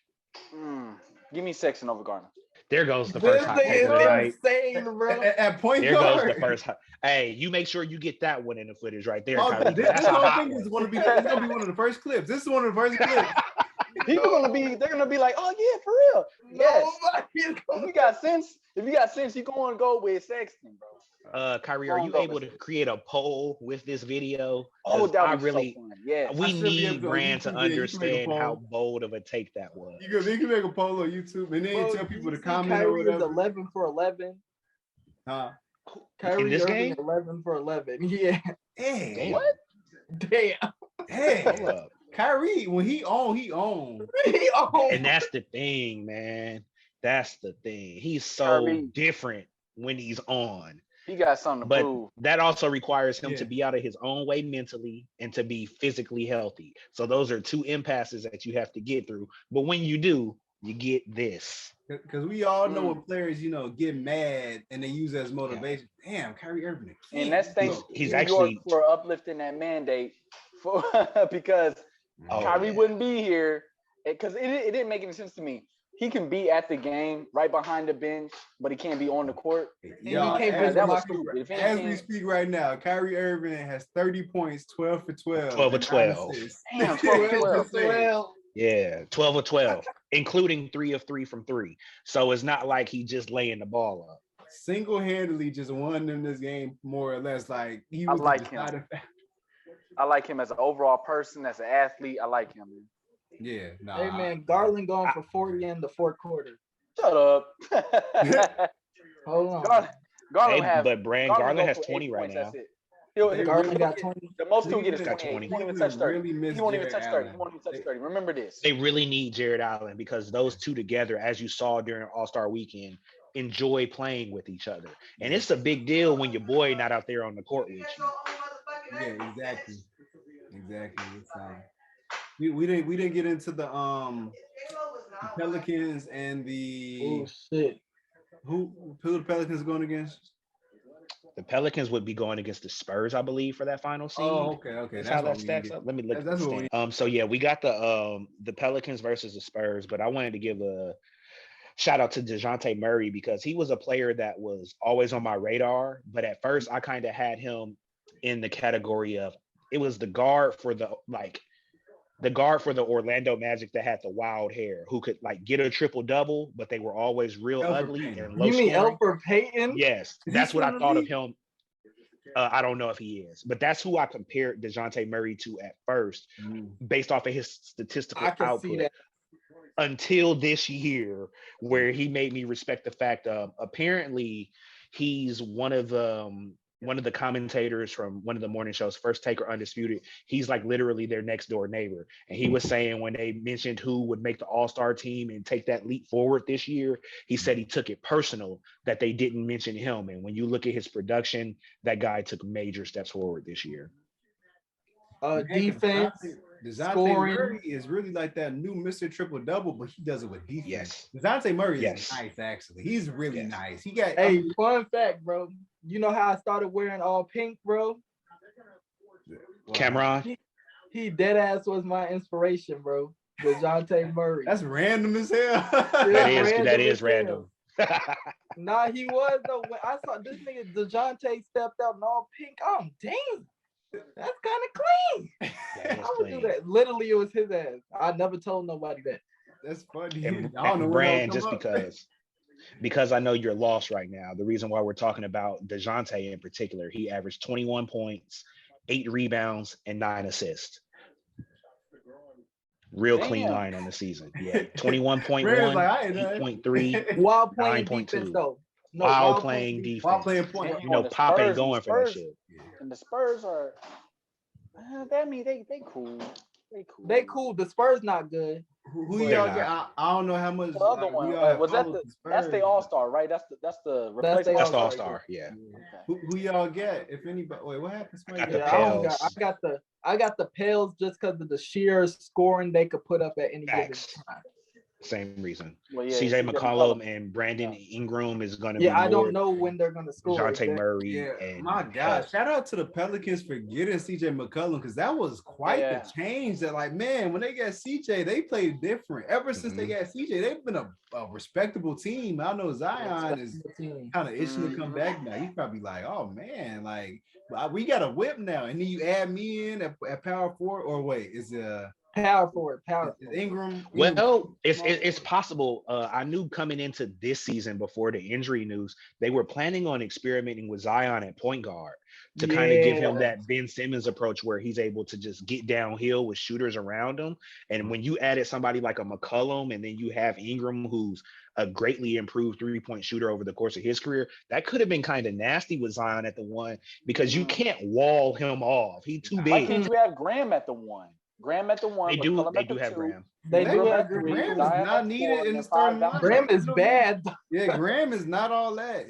Give me Sexton over Garland.
There goes the first hot take of the night.
Insane, bro.
At point
there
guard.
Goes the first hot. Hey, you make sure you get that one in the footage right there.
This is going to be one of the first clips. This is one of the first clips.
They're gonna be like, oh yeah, for real. Yes. If you got sense, you gonna go with Sexton, bro.
Kyrie, are you able to create a poll with this video?
Oh, that was so fun. Yeah.
We need Brand to understand how bold of a take that was.
You can make a poll on YouTube and then tell people to comment.
Kyrie is 11 for 11. Kyrie
this game?
11 for 11. Yeah.
Damn.
What?
Damn.
Hey. Kyrie, when he on.
And that's the thing, man. That's the thing. He's so different when he's on.
He got something to prove.
That also requires him to be out of his own way mentally and to be physically healthy. So those are two impasses that you have to get through. But when you do, you get this.
Because we all know when players, get mad and they use it as motivation. Yeah. Damn, Kyrie Irving.
And that's thanks
he's
New
actually
York for uplifting that mandate because Kyrie wouldn't be here because it didn't make any sense to me. He can be at the game right behind the bench, but he can't be on the court.
As we speak right now, Kyrie Irving has 30 points, 12 for 12.
12 for 12.
Damn, 12 for 12.
Yeah, 12 or 12, including 3 of 3 from 3. So it's not like he just laying the ball up.
Single-handedly just won them this game, more or less. Like he was
I like him as an overall person, as an athlete. I like him, man.
Yeah,
Hey man, Garland going for 40 in the fourth quarter.
Shut up.
Hold on.
Garland
has 20 right now.
Garland got 20.
The most he'll get is 20. He won't even touch 30. He won't even touch 30. Remember this.
They really need Jared Allen because those two together, as you saw during All-Star Weekend, enjoy playing with each other. And it's a big deal when your boy not out there on the court with you.
Yeah, exactly. It's we didn't get into the Pelicans and the who the Pelicans going against?
The Pelicans would be going against the Spurs, I believe, for that final seed.
Oh, okay.
That's how that stacks up. Let me look at the so yeah, we got the Pelicans versus the Spurs, but I wanted to give a shout out to DeJounte Murray because he was a player that was always on my radar, but at first I kind of had him in the category of it was the guard for the Orlando Magic that had the wild hair, who could get a triple double, but they were always real ugly and low.
You mean Elfrid Payton?
Yes, that's what I thought of him. I don't know if he is, but that's who I compared DeJounte Murray to at first, based off of his statistical output. Until this year, where he made me respect the fact of apparently he's one of the commentators from one of the morning shows, First Take or Undisputed. He's literally their next door neighbor. And he was saying when they mentioned who would make the All-Star team and take that leap forward this year, he said he took it personal that they didn't mention him. And when you look at his production, that guy took major steps forward this year.
Defense,
DeJounte Murray is really like that new Mr. Triple Double, but he does it with defense.
Yes.
DeJounte Murray is nice, actually. He's really nice. He got
fun fact, bro. You know how I started wearing all pink, bro?
Cameron?
He dead ass was my inspiration, bro. DeJounte Murray.
That's random as hell.
that is random.
Nah, he was though. When I saw this nigga DeJounte stepped out in all pink, damn. That's kind of clean. I would do that. Literally, it was his ass. I never told nobody that.
That's funny.
And Brand, just because I know you're lost right now. The reason why we're talking about DeJounte in particular, he averaged 21 points, 8 rebounds, and 9 assists. Real clean line on the season. Yeah, 21.1, 8.3,
while playing defense though.
No, while playing defense.
While playing point.
Pop ain't going for that shit.
And the Spurs are that mean they cool.
They cool. The Spurs not good.
Who y'all get? I don't know how much.
The other one was that that's the All-Star, right? That's the replacement.
That's the All-Star. Yeah.
Okay. Who y'all get? If anybody, wait, what happens?
I
got the Pels just because of the sheer scoring they could put up at any given time.
Same reason. Well, CJ McCollum and Brandon Ingram is going to be.
Yeah, I don't know when they're going to score.
DeJounte Murray.
Yeah, and my God. Shout out to the Pelicans for getting CJ McCollum because that was quite the change. That, like, man, when they got CJ, they played different. Ever since they got CJ, they've been a respectable team. I know Zion is kind of itching to come back now. He's probably like, oh, man, like, we got a whip now. And then you add me in at power forward, or wait, is
power forward.
Ingram.
Well, it's possible. I knew coming into this season before the injury news, they were planning on experimenting with Zion at point guard to kind of give him that Ben Simmons approach where he's able to just get downhill with shooters around him. And when you added somebody like a McCollum and then you have Ingram, who's a greatly improved three-point shooter over the course of his career, that could have been kind of nasty with Zion at the one because you can't wall him off. He's too big.
Why can't you have Graham at the one? Graham at the one.
They do have Graham.
They do have
Graham. Graham is not needed in the starting lineup.
Graham is bad.
Yeah, Graham is not all that.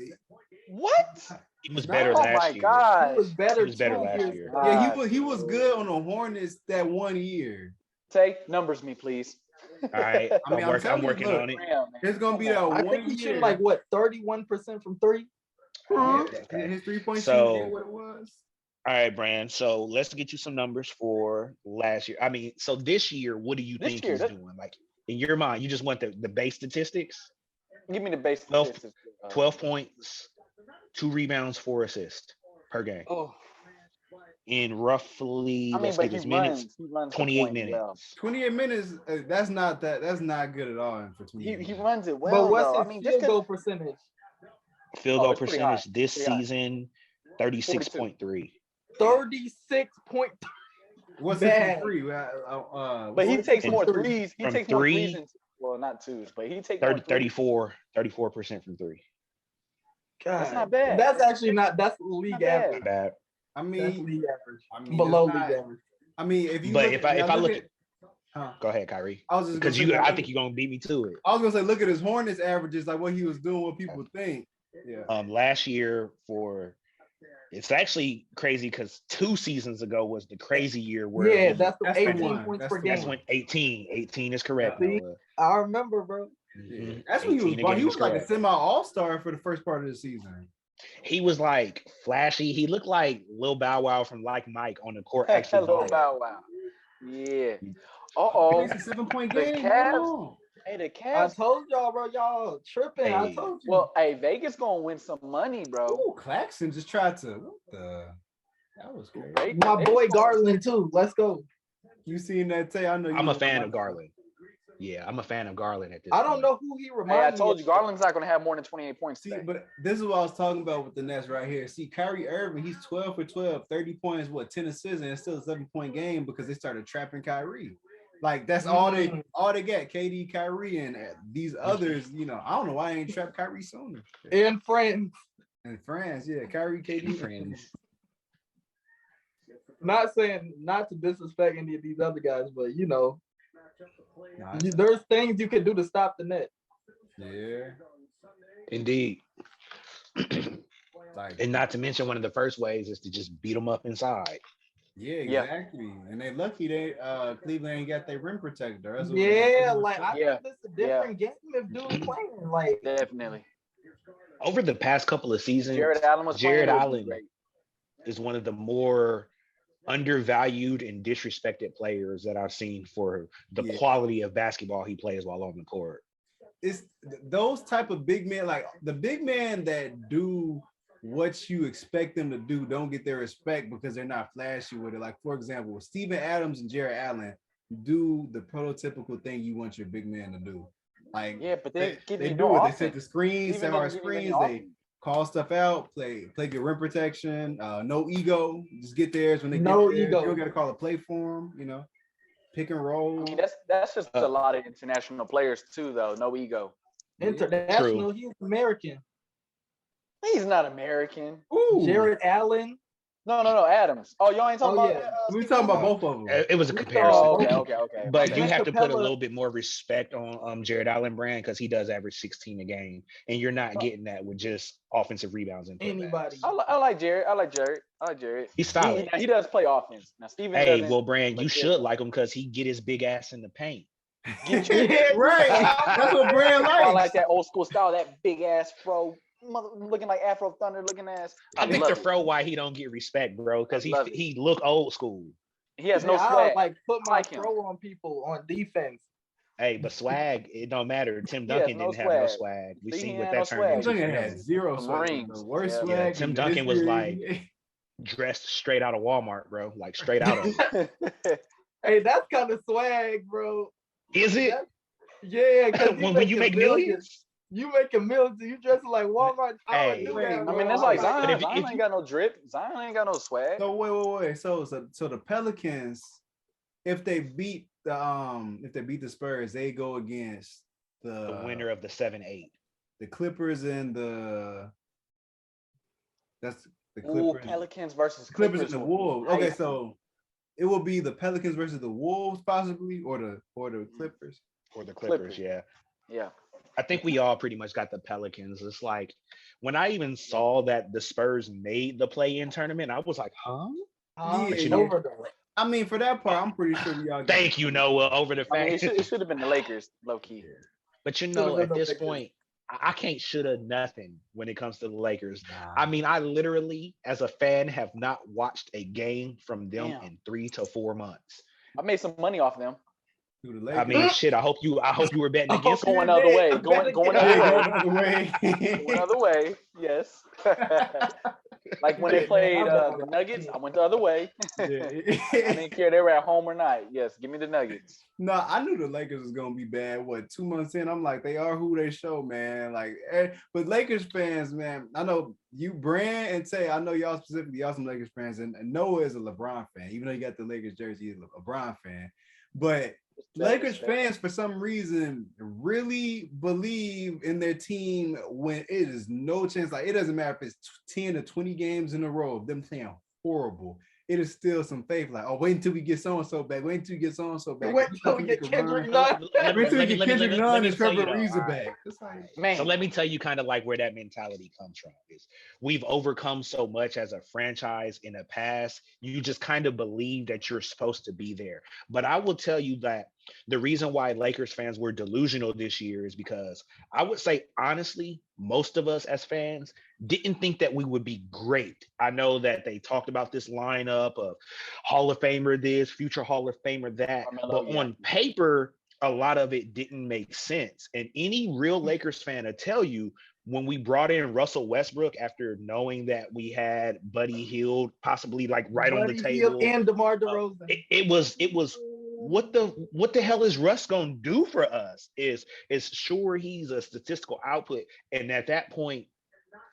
What?
He was better last year.
Oh my God.
He was better
last year.
Yeah, he was good on the Hornets that 1 year.
Take numbers me, please.
All right. I'm working on it.
It's gonna be that 1 year.
I think he shooting like what 31% from three.
Yeah, his 3-point shooting what it was.
All right, Brand. So let's get you some numbers for last year. I mean, so this year, what do you think he's doing? Like in your mind, you just want the base statistics?
Give me the base statistics.
12 points, 2 rebounds, 4 assists per game.
Oh.
In roughly, let's get his minutes, 28 minutes. Well.
28 minutes, that's not good at all for 28
He runs it well.
But what's his field goal percentage?
Field goal percentage this season, 36.3.
36.3.
What's it for free?
But he takes more threes. He takes more threes. Well, not twos, but he takes 34%
from three.
God,
that's not bad.
That's actually not. That's league average.
Not bad.
I mean,
that's league average. Below league average.
I mean, if you.
But if I look at, go ahead, Kyrie. I think you're gonna beat me to it.
I was gonna say, look at his Hornets averages, like what he was doing, what people think. Yeah.
Last year it's actually crazy because 2 seasons ago was the crazy year where
that's 18 points per game.
That's when 18 is correct.
See, I remember, bro.
Yeah. That's when he was like a semi all-star for the first part of the season.
He was like flashy. He looked like Lil Bow Wow from Like Mike on the court. Actually,
Lil Bow Wow. Yeah.
It's a 7-point game.
Hey, the Cavs.
I told y'all, bro. Y'all tripping.
Hey.
I told you.
Well, hey, Vegas gonna win some money, bro.
Ooh, Claxton just tried to. What the? That was great.
My boy Garland too. Let's go.
You seen that? I know.
I'm a fan of Garland. Yeah, I'm a fan of Garland at this
I don't know who he reminds me of.
I told you, Garland's not going to have more than 28 points today.
See, but this is what I was talking about with the Nets right here. See, Kyrie Irving, he's 12 for 12, 30 points, 10 assists, and it's still a 7-point game because they started trapping Kyrie. Like, that's all they get. KD, Kyrie, and these others, I don't know why I ain't trapped Kyrie sooner.
In France.
In France, yeah. Kyrie, KD, friends.
Not saying not to disrespect any of these other guys, but there's things you can do to stop the net.
Yeah.
Indeed. And not to mention one of the first ways is to just beat them up inside.
Yeah, exactly. Yep. And they lucky Cleveland ain't got their rim protector.
I think this is a different game if dude's playing. Like
definitely.
Over the past couple of seasons,
Jared Allen
is one of the more undervalued and disrespected players that I've seen for the quality of basketball he plays while on the court.
It's those type of big men, like the big men that do what you expect them to do don't get their respect because they're not flashy with it. Like, for example, Steven Adams and Jared Allen do the prototypical thing you want your big man to do. Like,
but they do it.
They set the screens, set our screens, they call stuff out, play good rim protection, no ego. Just get theirs when they get there. You don't got to call a play for them, pick and roll.
I mean, that's just a lot of international players too, though. No ego.
International, he's American.
He's not American.
Jared Allen.
No, Adams. Oh, y'all ain't talking about.
Yeah.
We talking about both of them.
It was a comparison.
Okay.
But you have to put a little bit more respect on Jared Allen brand because he does average 16 a game, and you're not getting that with just offensive rebounds and
anybody.
I like Jared.
He's solid.
He does play offense. Now Steven.
Hey, well, Brand, you should like him because he get his big ass in the paint.
Right. That's what Brand likes.
I like that old school style, that big ass fro. Looking like Afro Thunder looking ass.
I think the fro why he don't get respect, bro, because he look old school.
He has no swag.
I like put my fro on people on defense.
Hey, but swag, it don't matter. Tim Duncan didn't have no swag. We see what that turned into.
Tim Duncan had zero swag. The worst swag.
Yeah, Tim Duncan was like dressed straight out of Walmart, bro. Like straight out of
Hey, that's kind of swag, bro.
Is it?
Yeah,
when you make millions.
You make a million, you dressing like Walmart.
Hey,
I mean, that's like Zion. Zion ain't got no drip. Zion ain't got no swag.
So wait. So the Pelicans, if they beat the Spurs, they go against the
winner of the 7-8.
The Clippers and the
Clippers. Pelicans versus
Clippers and the Wolves. Okay, so it will be the Pelicans versus the Wolves possibly, or the Clippers.
Or the Clippers, yeah.
Yeah.
I think we all pretty much got the Pelicans. It's like when I even saw that the Spurs made the play-in tournament, I was like, huh?
I mean, for that part, I'm pretty sure we all.
Thank you, Noah. Over the fact
it should have been the Lakers, low key.
But at this point, I can't shoulda nothing when it comes to the Lakers. Nah. I mean, I literally, as a fan, have not watched a game from them in 3 to 4 months.
I made some money off them.
I mean, shit. I hope you were betting against
going the other way. Going the other way. Yes. Like when they played the Nuggets, I went the other way. I didn't care they were at home or not. Yes, give me the Nuggets.
No, I knew the Lakers was gonna be bad. 2 months in, I'm like, they are who they show, man. Like, but Lakers fans, man, I know you, Brand and Tay. I know y'all specifically, y'all some Lakers fans, and Noah is a LeBron fan. Even though you got the Lakers jersey, he's a LeBron fan. But Lakers fans, for some reason, really believe in their team when it is no chance. Like, it doesn't matter if it's 10 to 20 games in a row of them playing horrible. It is still some faith. Like, wait until we get so-and-so back. Wait until we get so-and-so back.
Wait until we get Kendrick Nunn.
Wait until we get Kendrick Nunn and Trevor Ariza back.
Man. So let me tell you kind of like where that mentality comes from. Is we've overcome so much as a franchise in the past. You just kind of believe that you're supposed to be there. But I will tell you that the reason why Lakers fans were delusional this year is because I would say, honestly, most of us as fans didn't think that we would be great. I know that they talked about this lineup of Hall of Famer this, future Hall of Famer that, but on paper, a lot of it didn't make sense. And any real Lakers fan will tell you, when we brought in Russell Westbrook after knowing that we had Buddy Hield possibly like right on the table
and DeMar DeRozan,
it was what the hell is Russ gonna do for us? Is sure he's a statistical output, and at that point,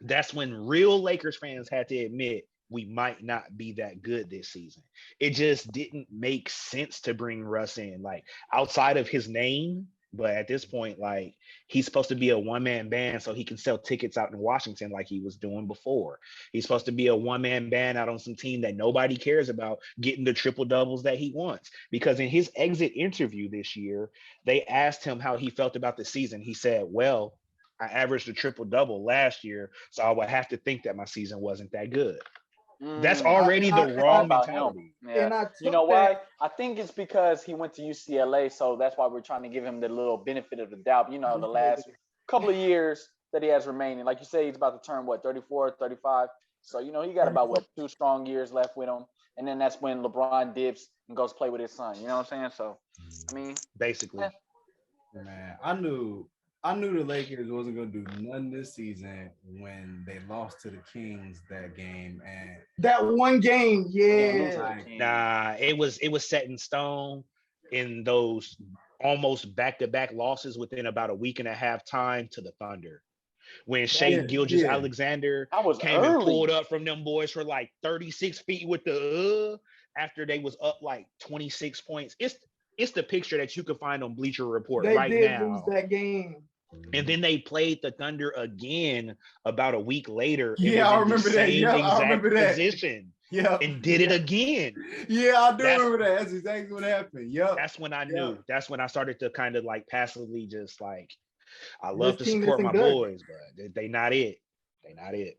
that's when real Lakers fans had to admit we might not be that good this season. It just didn't make sense to bring Russ in, like outside of his name. But at this point, like, he's supposed to be a one-man band so he can sell tickets out in Washington like he was doing before. He's supposed to be a one-man band out on some team that nobody cares about, getting the triple doubles that he wants. Because in his exit interview this year, they asked him how he felt about the season. He said, well, I averaged a triple double last year, so I would have to think that my season wasn't that good. That's already the wrong mentality.
Yeah. You know why? I think it's because he went to UCLA, so that's why we're trying to give him the little benefit of the doubt. You know, the last couple of years that he has remaining. Like you say, he's about to turn, 34, 35. So, you know, he got about, 2 strong years left with him. And then that's when LeBron dips and goes play with his son. You know what I'm saying? So, I mean.
Basically.
Man, I knew the Lakers wasn't going to do nothing this season when they lost to the Kings that game. And
that one game,
Nah, it was set in stone in those almost back-to-back losses within about a week and a half time to the Thunder. When Shai Gilgeous-Alexander came and pulled up from them boys for like 36 feet with the after they was up like 26 points. It's the picture that you can find on Bleacher Report right now.
They did lose that game.
And then they played the Thunder again about a week later.
Yeah, I remember that. Yeah, I remember that.
Position.
Yeah.
And did it again.
Yeah, I do remember that. That's exactly what happened. Yep.
That's when I knew. Yep. That's when I started to kind of like passively just like, I love to support my boys, but they not it. They not it.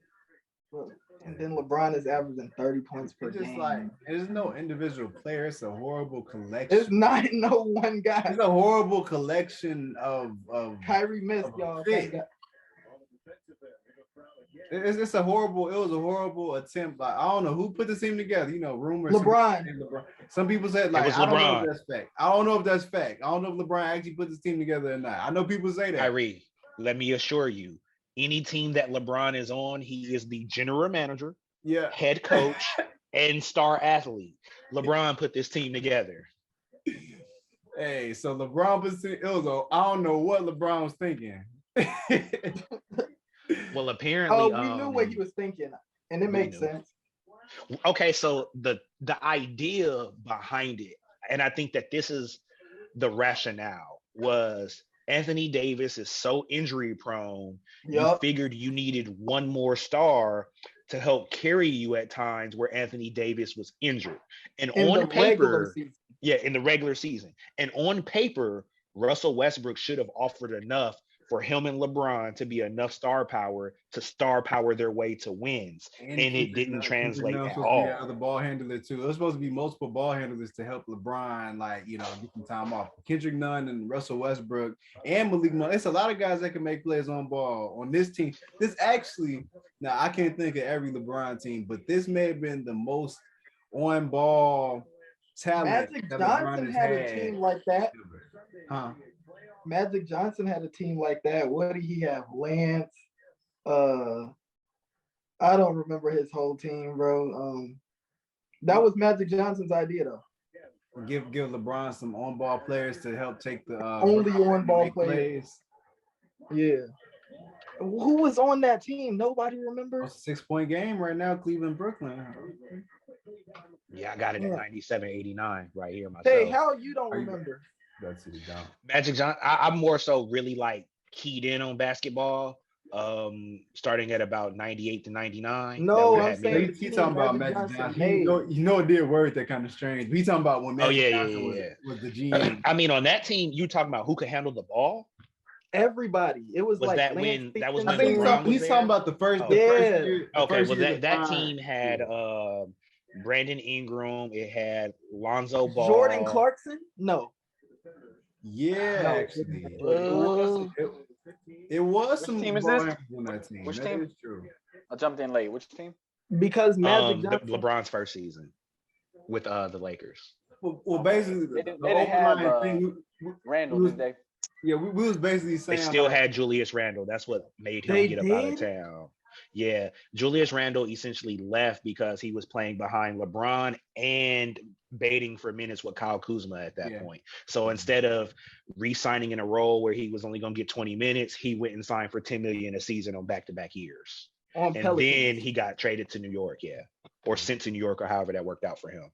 And then LeBron is averaging 30 points per game. Just like,
there's no individual player. It's a horrible collection.
It's not no one guy.
It's a horrible collection of
Kyrie missed, y'all.
It's a horrible. It was a horrible attempt. Like, I don't know who put this team together. You know, rumors.
LeBron.
Some people said like, I don't know if that's fact. I don't know if that's fact. I don't know if LeBron actually put this team together or not. I know people say that.
Kyrie, let me assure you, any team that LeBron is on, he is the general manager, head coach, and star athlete. LeBron put this team together.
Hey, so LeBron I don't know what LeBron was thinking.
Well, apparently,
we knew what he was thinking, and it makes sense.
Okay, so the idea behind it, and I think that this is the rationale, was Anthony Davis is so injury prone. You figured you needed one more star to help carry you at times where Anthony Davis was injured. And on paper, in the regular season. And on paper, Russell Westbrook should have offered enough for him and LeBron to be enough star power their way to wins, and it didn't translate at all.
The ball handler too. There's supposed to be multiple ball handlers to help LeBron, like get some time off. Kendrick Nunn and Russell Westbrook and Malik Monk. It's a lot of guys that can make plays on ball on this team. This actually, now I can't think of every LeBron team, but this may have been the most on ball talent.
Magic Johnson had a team like that. Magic Johnson had a team like that. What did he have? Lance. I don't remember his whole team, bro. That was Magic Johnson's idea, though.
Give LeBron some on-ball players to help take the
only on-ball players. Yeah. Who was on that team? Nobody remembers.
6-point game right now, Cleveland, Brooklyn.
Yeah, I got it at 97-89 right here myself.
Hey, how you don't remember?
That's it.
Magic Johnson. I'm more so really like keyed in on basketball. Starting at about 98 to 99.
No, I'm saying
he's talking about Magic Johnson. You know, it did word that kind of strange. He's talking about when Magic Johnson was the GM.
I mean, on that team, you talking about who could handle the ball?
Everybody. It was like
that when that was.
I think he's talking about the first.
Okay, well that team had Brandon Ingram. It had Lonzo Ball.
Jordan Clarkson. No.
Yeah, actually, it was some.
Which team is this?
On that team.
Which team?
Is true.
I jumped in late. Which team?
Because Magic Johnson.
LeBron's first season with the Lakers.
Well, basically,
they didn't have Randall, did they?
Yeah, we was basically saying
they still had Julius Randle. That's what made him get up out of town. Yeah, Julius Randle essentially left because he was playing behind LeBron and baiting for minutes with Kyle Kuzma at that point. So instead of re-signing in a role where he was only going to get 20 minutes, he went and signed for $10 million a season on back-to-back years. And then he got traded to New York, or sent to New York, or however that worked out for him.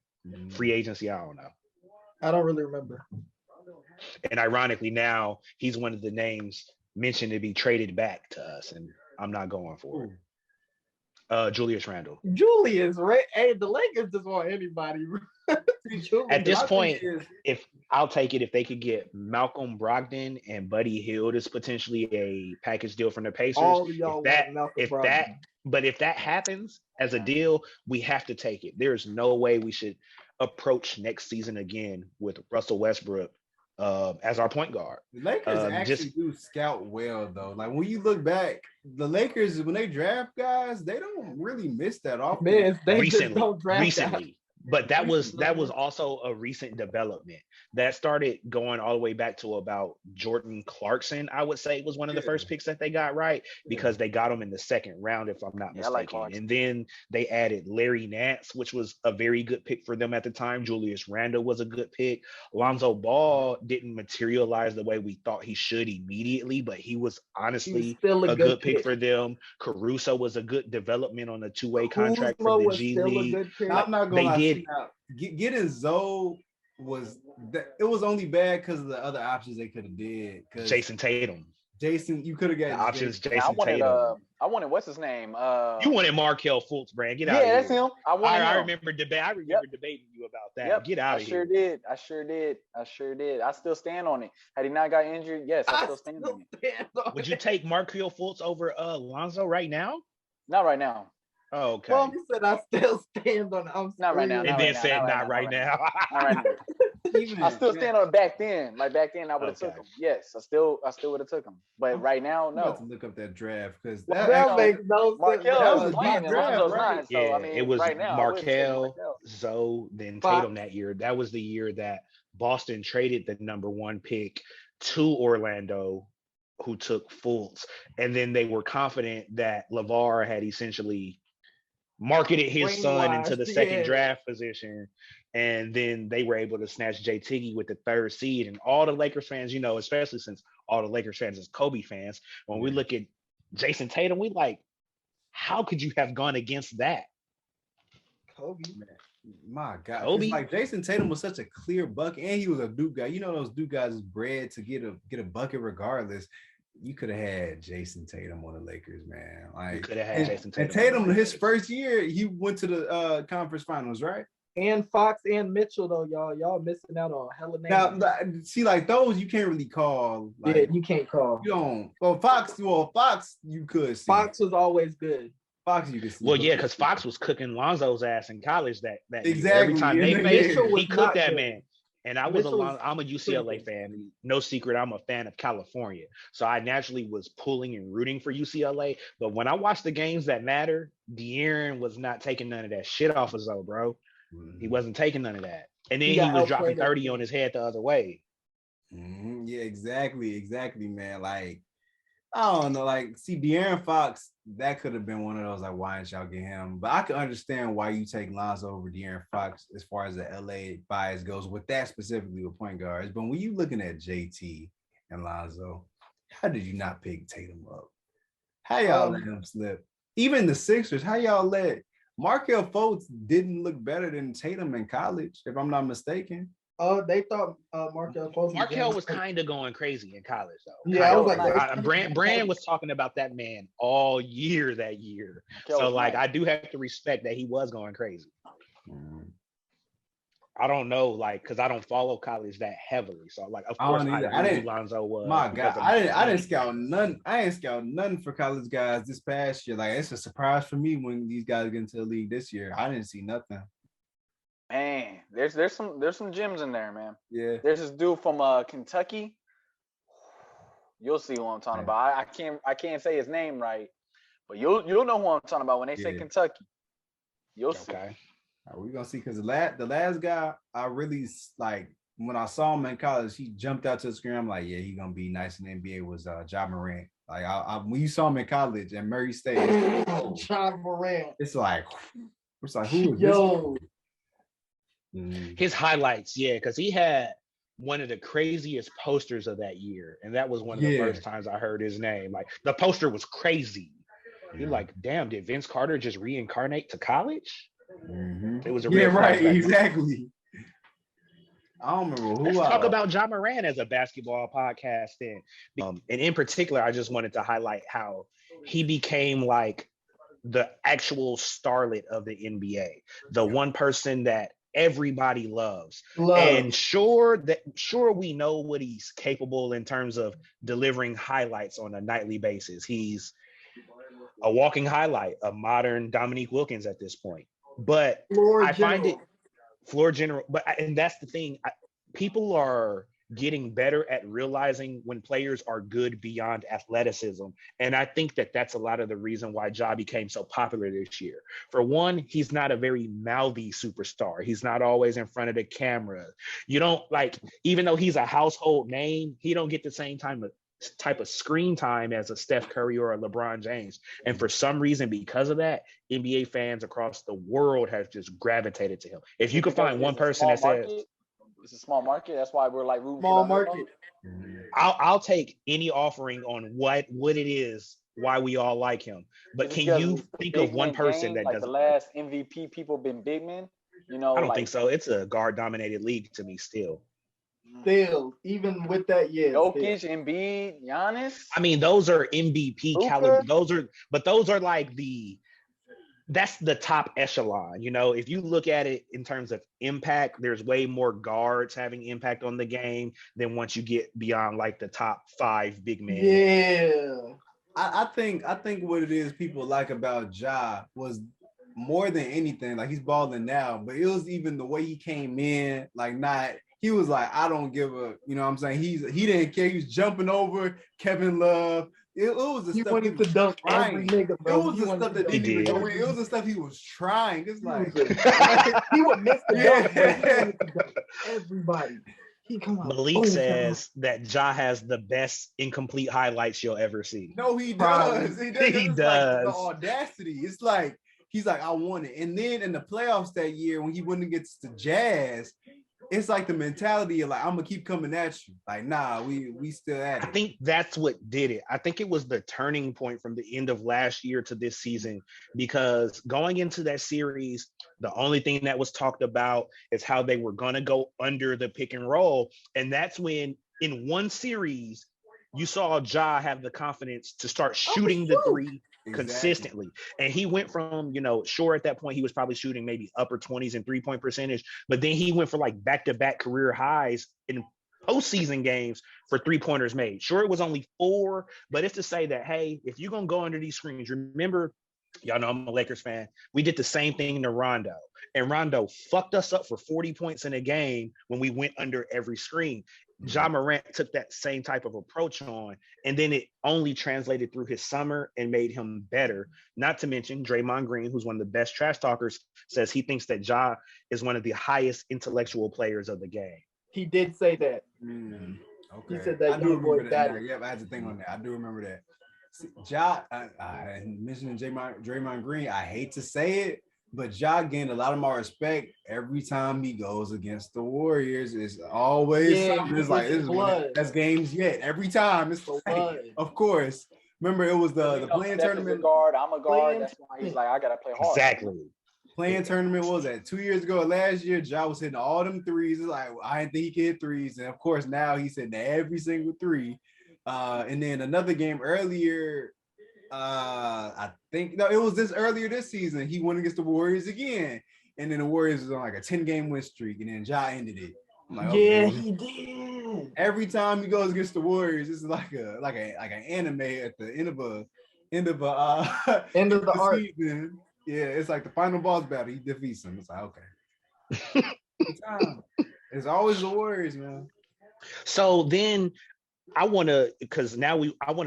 Free agency, I don't know.
I don't really remember.
And ironically, now he's one of the names mentioned to be traded back to us, and I'm not going for it. Julius Randle.
Julius, right? Hey, the Lakers just want anybody.
At this point, if I'll take it, if they could get Malcolm Brogdon and Buddy Hield is potentially a package deal from the Pacers.
All of y'all
but if that happens as a deal, we have to take it. There's no way we should approach next season again with Russell Westbrook as our point guard.
The Lakers actually do scout well, though. Like when you look back, the Lakers, when they draft guys, they don't really miss that often.
Man, they just don't draft guys.
But that was also a recent development that started going all the way back to about Jordan Clarkson. I would say was one of the first picks that they got right, because they got him in the second round, if I'm not mistaken. And then they added Larry Nance, which was a very good pick for them at the time. Julius Randle was a good pick. Lonzo Ball didn't materialize the way we thought he should immediately, but he was honestly a good pick for them. Caruso was a good development on a two-way contract for the G League.
I'm not going to getting Zoe was only bad because of the other options they could have did.
Jason Tatum.
Jason, you could have got
options. Jason Tatum.
I wanted what's his name?
You wanted Markelle Fultz, Brand. Get out of here.
Yeah, that's him.
I remember debating you about that.
Yep.
Get out of here.
I sure did. I still stand on it. Had he not got injured, yes, I still stand on it.
Would you take Markelle Fultz over Lonzo right now?
Not right now.
Oh, okay.
Well, he said I still stand on it. I'm
not right now.
And then said not right now.
Not right now. I still stand on it back then. Like back then, I would have took him. Yes, I still would have took him. But right now, no.
I'm about to look up that draft because
that makes no sense.
Markelle was playing in Lonzo's line. So I mean,
it was
right now,
Markelle, Zoe, then Tatum that year. That was the year that Boston traded the number 1 pick to Orlando, who took Fultz, and then they were confident that LeVar had essentially marketed his son into the second draft position, and then they were able to snatch Jay Tiggy with the 3rd seed. And all the Lakers fans, especially since all the Lakers fans is Kobe fans, when we look at Jason Tatum, we like, how could you have gone against that?
Kobe, man. My God,
Kobe.
Like Jason Tatum was such a clear bucket, and he was a Duke guy. Those Duke guys is bred to get a bucket regardless. You could have had Jason Tatum on the Lakers, man. Like,
you could have had Jason Tatum.
And Tatum, his first year, he went to the conference finals, right?
And Fox and Mitchell, though, y'all missing out on hella names.
Now, see, like those you can't really call. Like,
yeah, you can't call.
You don't. Well, Fox, you could see.
Fox was always good.
Fox, you could see.
Well, yeah, because Fox was cooking Lonzo's ass in college that
exactly.
Every time they faced him, he cooked that
good.
Man. And I'm a UCLA fan. No secret, I'm a fan of California. So I naturally was pulling and rooting for UCLA. But when I watched the games that matter, De'Aaron was not taking none of that shit off of Zoe, bro. Mm-hmm. He wasn't taking none of that. And then he was dropping 30 on his head the other way.
Mm-hmm. Yeah, exactly, man. Like, I don't know. Like, see, De'Aaron Fox, that could have been one of those, like, why didn't y'all get him? But I can understand why you take Lonzo over De'Aaron Fox as far as the LA bias goes, with that specifically with point guards. But when you looking at JT and Lonzo, how did you not pick Tatum up? How y'all let him slip? Even the Sixers, how y'all let Markelle Fultz didn't look better than Tatum in college, if I'm not mistaken.
They thought Markelle Fultz.
Markelle was kind of going crazy in college, though.
Yeah, I was like,
Brand was talking about that man all year that year. So, like, I do have to respect that he was going crazy. I don't know, like, because I don't follow college that heavily. So, like, of course, I didn't. Lonzo was.
My God, I didn't scout none. I ain't scout nothing for college guys this past year. Like, it's a surprise for me when these guys get into the league this year. I didn't see nothing.
Man, there's some gems in there, man.
Yeah.
There's this dude from Kentucky. You'll see who I'm talking about. I can't say his name right, but you'll know who I'm talking about when they say Kentucky. You'll see.
Okay. We're gonna see, because the last guy I really like, when I saw him in college, he jumped out to the screen. I'm like, yeah, he's gonna be nice in the NBA, was Ja Morant. Like, when you saw him in college at Murray State,
Ja Morant.
It's like who is this?
His highlights, because he had one of the craziest posters of that year, and that was one of the first times I heard his name. Like, the poster was crazy. You're like, damn, did Vince Carter just reincarnate to college?
Mm-hmm.
It was a real
exactly. I don't remember who.
Let's talk about Ja Morant as a basketball podcast, and in particular, I just wanted to highlight how he became like the actual starlet of the NBA, the one person that everybody loves. And sure we know what he's capable in terms of delivering highlights on a nightly basis. He's a walking highlight, a modern Dominique Wilkins at this point. But find it floor general. And that's the thing. People are getting better at realizing when players are good beyond athleticism. And I think that that's a lot of the reason why Ja became so popular this year. For one, he's not a very mouthy superstar. He's not always in front of the camera. You don't, like, even though he's a household name, he don't get the same type of screen time as a Steph Curry or a LeBron James. And for some reason, because of that, NBA fans across the world have just gravitated to him. If you could find one person that says,
it's a small market. That's why we're like rooting
small market.
I'll take any offering on what it is, why we all like him. But can you think of one person that doesn't?
The last MVP people been big men.
I don't think so. It's a guard-dominated league to me still.
Still, even with that,
Jokic, Embiid, Giannis.
I mean, those are MVP caliber. Those are like that's the top echelon. You know, if you look at it in terms of impact, there's way more guards having impact on the game than once you get beyond like the top 5 big men.
Yeah.
I think what it is people like about Ja was more than anything, like he's balling now, but it was even the way he came in, like he was like, I don't give a, you know what I'm saying? He didn't care. He was jumping over Kevin Love. It was the
he
stuff
wanted to dunk every nigga, bro.
It was the stuff that didn't even go in. It was the stuff he was trying. It's like
he would miss the dunk, but he wanted to dunk everybody. He come out.
Malik says that Ja has the best incomplete highlights you'll ever see.
No, he does. He does.
He does.
Like the audacity. It's like he's like, I want it. And then in the playoffs that year, when he went against the Jazz, it's like the mentality of like, I'm gonna keep coming at you. Like, nah, we still at it.
I think that's what did it. I think it was the turning point from the end of last year to this season, because going into that series, the only thing that was talked about is how they were gonna go under the pick and roll. And that's when in one series, you saw Ja have the confidence to start shooting the three consistently. And he went from, sure, at that point, he was probably shooting maybe upper 20s in 3-point percentage, but then he went for like back-to-back career highs in postseason games for 3-pointers made. Sure, it was only 4, but it's to say that, hey, if you're going to go under these screens, remember, y'all know I'm a Lakers fan, we did the same thing to Rondo. And Rondo fucked us up for 40 points in a game when we went under every screen. Ja Morant took that same type of approach on, and then it only translated through his summer and made him better. Not to mention Draymond Green, who's one of the best trash talkers, says he thinks that Ja is one of the highest intellectual players of the game.
He did say that.
Okay.
He said that.
I do remember that. Yep, I had to think on that. I do remember that. See, Ja, I mentioned Draymond Green. I hate to say it, but Ja gained a lot of my respect every time he goes against the Warriors. It's always something. It's like this is best games yet. Every time it's like, of course. Remember, it was the playing tournament.
I'm a guard. That's why he's like, I gotta play hard.
Exactly.
Playing tournament, what was that? 2 years ago, last year, Ja was hitting all them threes. It's like, I didn't think he could hit threes, and of course now he's hitting every single three. And then another game earlier. I think it was earlier this season. He went against the Warriors again, and then the Warriors was on like a 10-game win streak, and then Ja ended it.
Like, yeah, he did.
Every time he goes against the Warriors, it's like an anime at the end of the
arc.
Season. Yeah, it's like the final boss battle. He defeats him. It's like, okay. It's always the Warriors, man.
So then I want to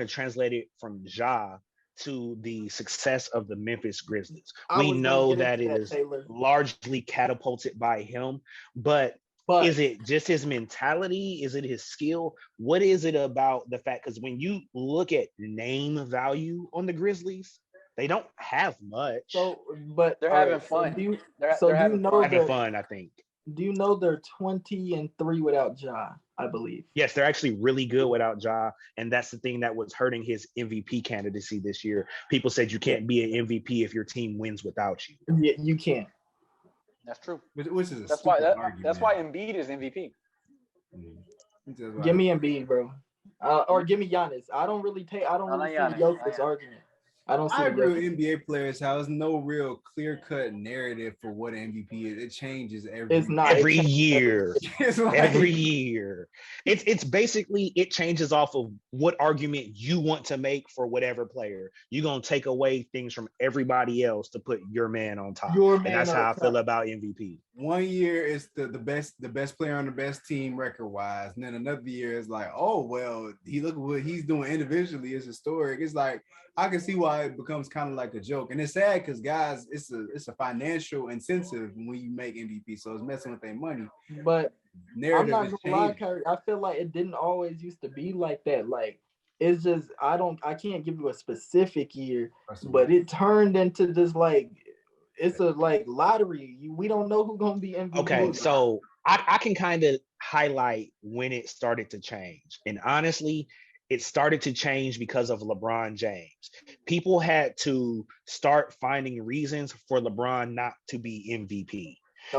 translate it from Ja to the success of the Memphis Grizzlies. We know that it is largely catapulted by him, but is it just his mentality? Is it his skill? What is it about the fact? Because when you look at name value on the Grizzlies, they don't have much.
So, but
they're having fun.
They're having fun, I think.
Do you know they're 20-3 without Ja, I believe?
Yes, they're actually really good without Ja, and that's the thing that was hurting his MVP candidacy this year. People said you can't be an MVP if your team wins without you.
Yeah, you can't.
That's true.
Which is
that's why Embiid is MVP.
Give me Embiid, bro, or give me Giannis. I don't really see Jokic's argument. I
agree with NBA players how there's no real clear-cut narrative for what MVP is. It changes
every year. Every year. It's basically, it changes off of what argument you want to make for whatever player. You're gonna take away things from everybody else to put your man on top. And that's how I feel about MVP.
1 year is the best player on the best team record-wise, and then another year is like, oh well, look at what he's doing individually is historic. It's like I can see why it becomes kind of like a joke, and it's sad because guys, it's a financial incentive when you make MVP, so it's messing with their money.
But I'm not gonna lie, Kyrie, I feel like it didn't always used to be like that. Like it's just I can't give you a specific year, but it turned into this like. It's a like lottery. We don't know who's gonna be MVP.
Okay, so I can kind of highlight when it started to change. And honestly, it started to change because of LeBron James. People had to start finding reasons for LeBron not to be MVP.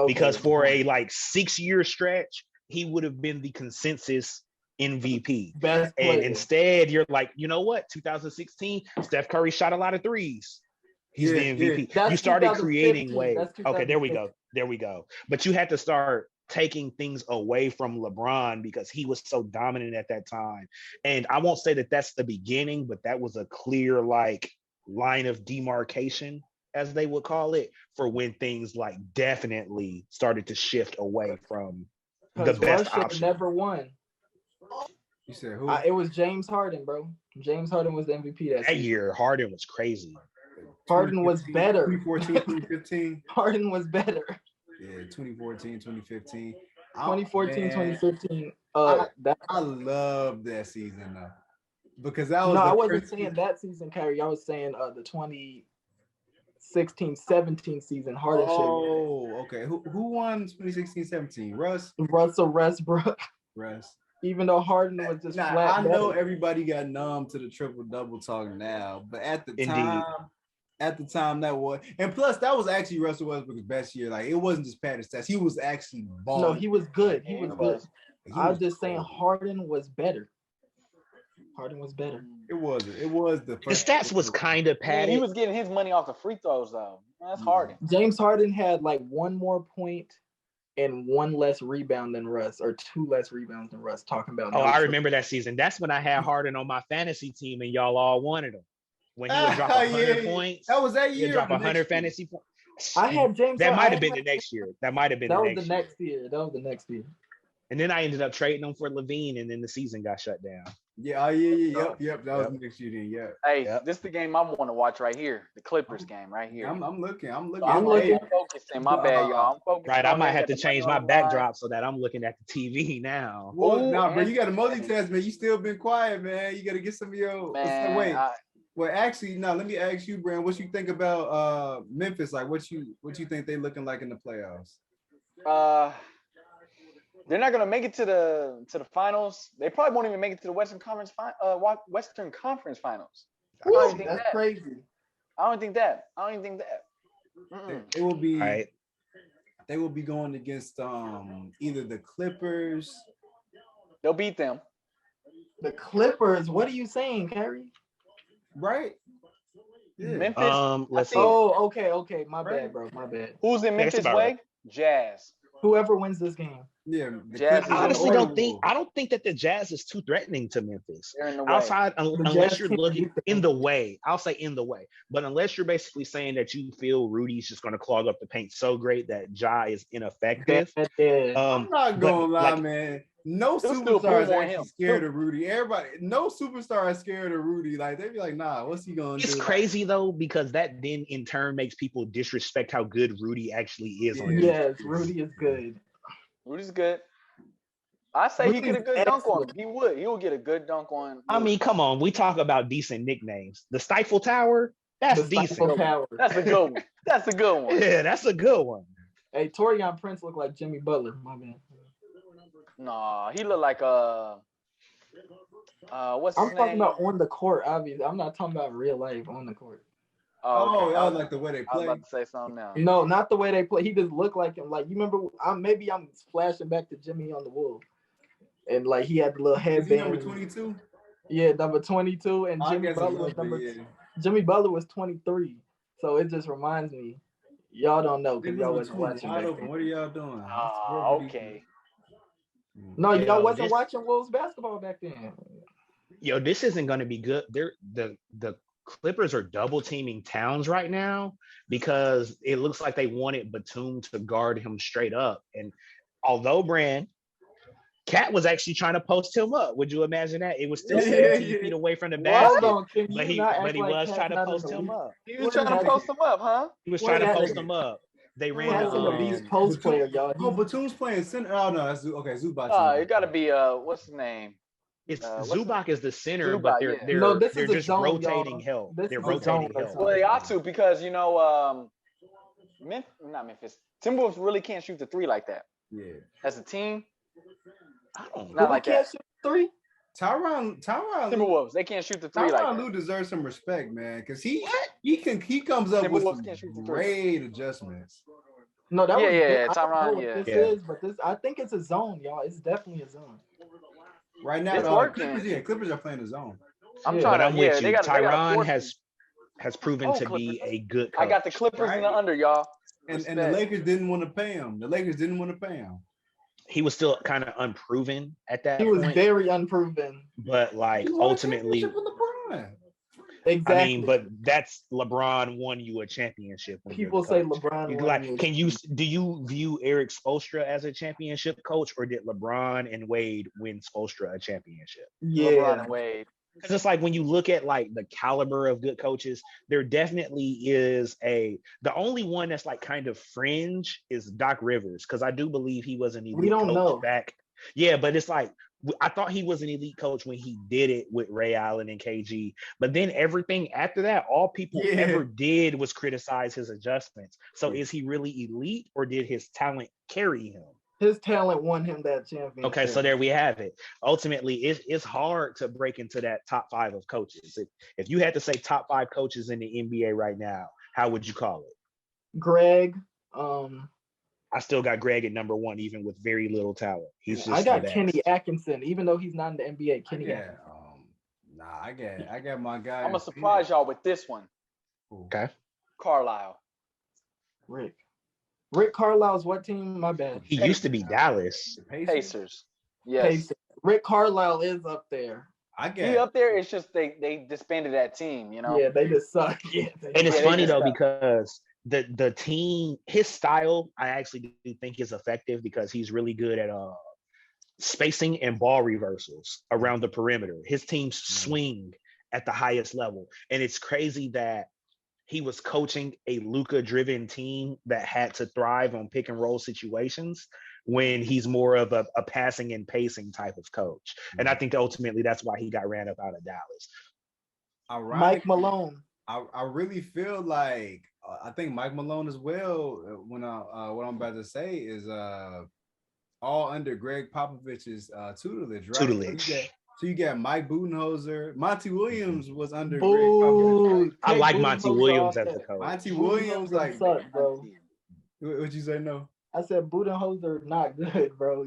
Because for a 6-year stretch, he would have been the consensus MVP.
Best
and
player.
Instead, you're like, you know what? 2016, Steph Curry shot a lot of threes. He's the MVP. You started creating ways. Okay, there we go. But you had to start taking things away from LeBron because he was so dominant at that time. And I won't say that that's the beginning, but that was a clear like line of demarcation, as they would call it, for when things like definitely started to shift away from the best option.
Never won.
You said who?
It was James Harden, bro. James Harden was the MVP that
year. Harden was crazy.
Harden was better.
2014, 2015.
Harden was better.
Yeah, 2014, 2015.
2014, 2015.
I love that season though. Because that was
I wasn't saying that season, Kyrie. I was saying the 2016-17 season. Harden.
Oh, okay. Who won 2016-17?
Russell Westbrook.
Russ.
Even though Harden was just flat.
I know everybody got numb to the triple-double talk now, but at the time that was, and plus that was actually Russell Westbrook's best year. Like it wasn't just padded stats. He was actually balling.
No, he was good. He was good. I was just saying Harden was better.
It wasn't. It was the
stats was kind of padded.
He was getting his money off the free throws though. That's Harden.
James Harden had like one more point and one less rebound than Russ, or two less rebounds than Russ. Talking about.
I remember that season. That's when I had Harden on my fantasy team, and y'all all wanted him. When he would drop 100 points.
That was that year.
He'd drop 100 fantasy points.
I had James.
That might have been the next year. That was the next year. And then I ended up trading him for Levine, and then the season got shut down.
Yeah. Yep. That was next year. Then. Yeah.
Hey, this is the game I want to watch right here. The Clippers game right here.
I'm looking.
I'm focusing. My bad, y'all. I'm focusing.
Right. I might have to change my backdrop so that I'm looking at the TV now.
Well, bro, you got to multitask, man. You still been quiet, man. You got to get some of your. Wait. Well, actually, no. Let me ask you, Brand. What you think about Memphis? Like, what you think they looking like in the playoffs?
They're not gonna make it to the finals. They probably won't even make it to the Western Conference Finals.
That's crazy.
I don't think that.
It will be. Right. They will be going against either the Clippers.
They'll beat them.
The Clippers. What are you saying, Kyrie?
Right.
Yeah. Memphis.
Let's see.
Oh, okay. My bad, bro. My bad.
Who's in Memphis way? Jazz.
Whoever wins this game.
Yeah.
I honestly don't think that the Jazz is too threatening to Memphis.
They're in the way.
Outside, unless you're looking in the way. I'll say in the way. But unless you're basically saying that you feel Rudy's just going to clog up the paint so great that Ja is ineffective.
I'm not gonna lie, man. No superstar is actually scared of Rudy. No superstar is scared of Rudy. Like they be like, nah, what's he gonna do?
It's crazy though, because that then in turn makes people disrespect how good Rudy actually is.
Yes, Rudy is good.
Rudy's good. I say he get a good dunk on him. He would. He will get a good dunk on.
I mean, come on. We talk about decent nicknames. The Stifle Tower. That's decent.
That's a good one. That's a good one.
Yeah, that's a good one.
Hey, Taurean Prince look like Jimmy Butler. My man.
No, he look like what's his name?
I'm talking about on the court, obviously. I'm not talking about real life on the court.
Oh,
I like the way they play.
I was about to say something now.
No, not the way they play. He just looked like him. Like you remember? Maybe I'm flashing back to Jimmy on the Wolves, and like he had the little headband.
Number 22.
Yeah, number 22, and Jimmy Butler was 23. So it just reminds me. Y'all don't know because y'all wasn't watching.
What are y'all doing?
Okay.
No, y'all wasn't watching Wolves basketball back then.
Yo, this isn't going to be good. The Clippers are double teaming Towns right now because it looks like they wanted Batum to guard him straight up. And although Cat was actually trying to post him up, would you imagine that? It was still 17 feet away from the basket, but he was trying to post him up.
He was trying to post him up, huh?
He was trying to post him up. They ran
the beast post player, y'all.
Oh, Batum's playing center. Oh no, that's okay. Zubac.
It got to be what's his name?
It's Zubac is the center, but they're just rotating help. They're rotating help.
Well, they ought to because not Memphis. Timberwolves really can't shoot the three like that.
Yeah.
As a team,
I don't know. Not like that. Shoot three.
Tyronn
Timberwolves, they can't shoot the three like that.
Tyronn Lue deserves some respect, man, because he comes up with some great adjustments.
No, that was
Tyronn. Yeah,
I think it's a zone, y'all. It's definitely a zone.
Right now,
it's working.
Clippers are playing a zone.
I'm with you. Tyronn has proven to be a good coach.
I got the Clippers in the under, y'all.
And the Lakers didn't want to pay him.
He was still kind of unproven at that point.
He was very unproven.
But ultimately,
exactly.
I mean, but that's LeBron won you a championship.
People say LeBron.
Do you view Eric Spoelstra as a championship coach, or did LeBron and Wade win Spoelstra a championship?
Yeah,
LeBron and Wade.
Because it's like when you look at the caliber of good coaches, there definitely is the only one that's kind of fringe is Doc Rivers, because I do believe he was an elite coach back. Yeah, but it's I thought he was an elite coach when he did it with Ray Allen and KG. But then everything after that, all people ever did was criticize his adjustments. So is he really elite, or did his talent carry him?
His talent won him that championship.
Okay, so there we have it. Ultimately, it's hard to break into that top 5 of coaches. If you had to say top 5 coaches in the NBA right now, how would you call it?
Greg.
I still got Greg at number 1, even with very little talent.
I got Kenny Atkinson, even though he's not in the NBA.
I got my guy.
I'm gonna surprise y'all with this one.
Okay.
Carlisle.
Rick Carlisle's what team? My bad.
He used to be Dallas.
Pacers. Yes.
Pacers. Rick Carlisle is up there.
He up there. It's just they disbanded that team,
Yeah, they just suck. Yeah,
and it's funny though, because the team, his style, I actually do think is effective, because he's really good at spacing and ball reversals around the perimeter. His teams swing at the highest level, and it's crazy that he was coaching a Luka-driven team that had to thrive on pick and roll situations, when he's more of a passing and pacing type of coach. And I think ultimately that's why he got ran up out of Dallas.
Mike Malone.
I really feel like I think Mike Malone as well. When what I'm about to say is all under Greg Popovich's tutelage, right? So you got Mike Budenholzer. Monty Williams was under Greg Popovich.
I like Monty Williams as a coach.
Monty Williams,
suck, bro.
What'd you say? No.
I said Budenholzer not good, bro.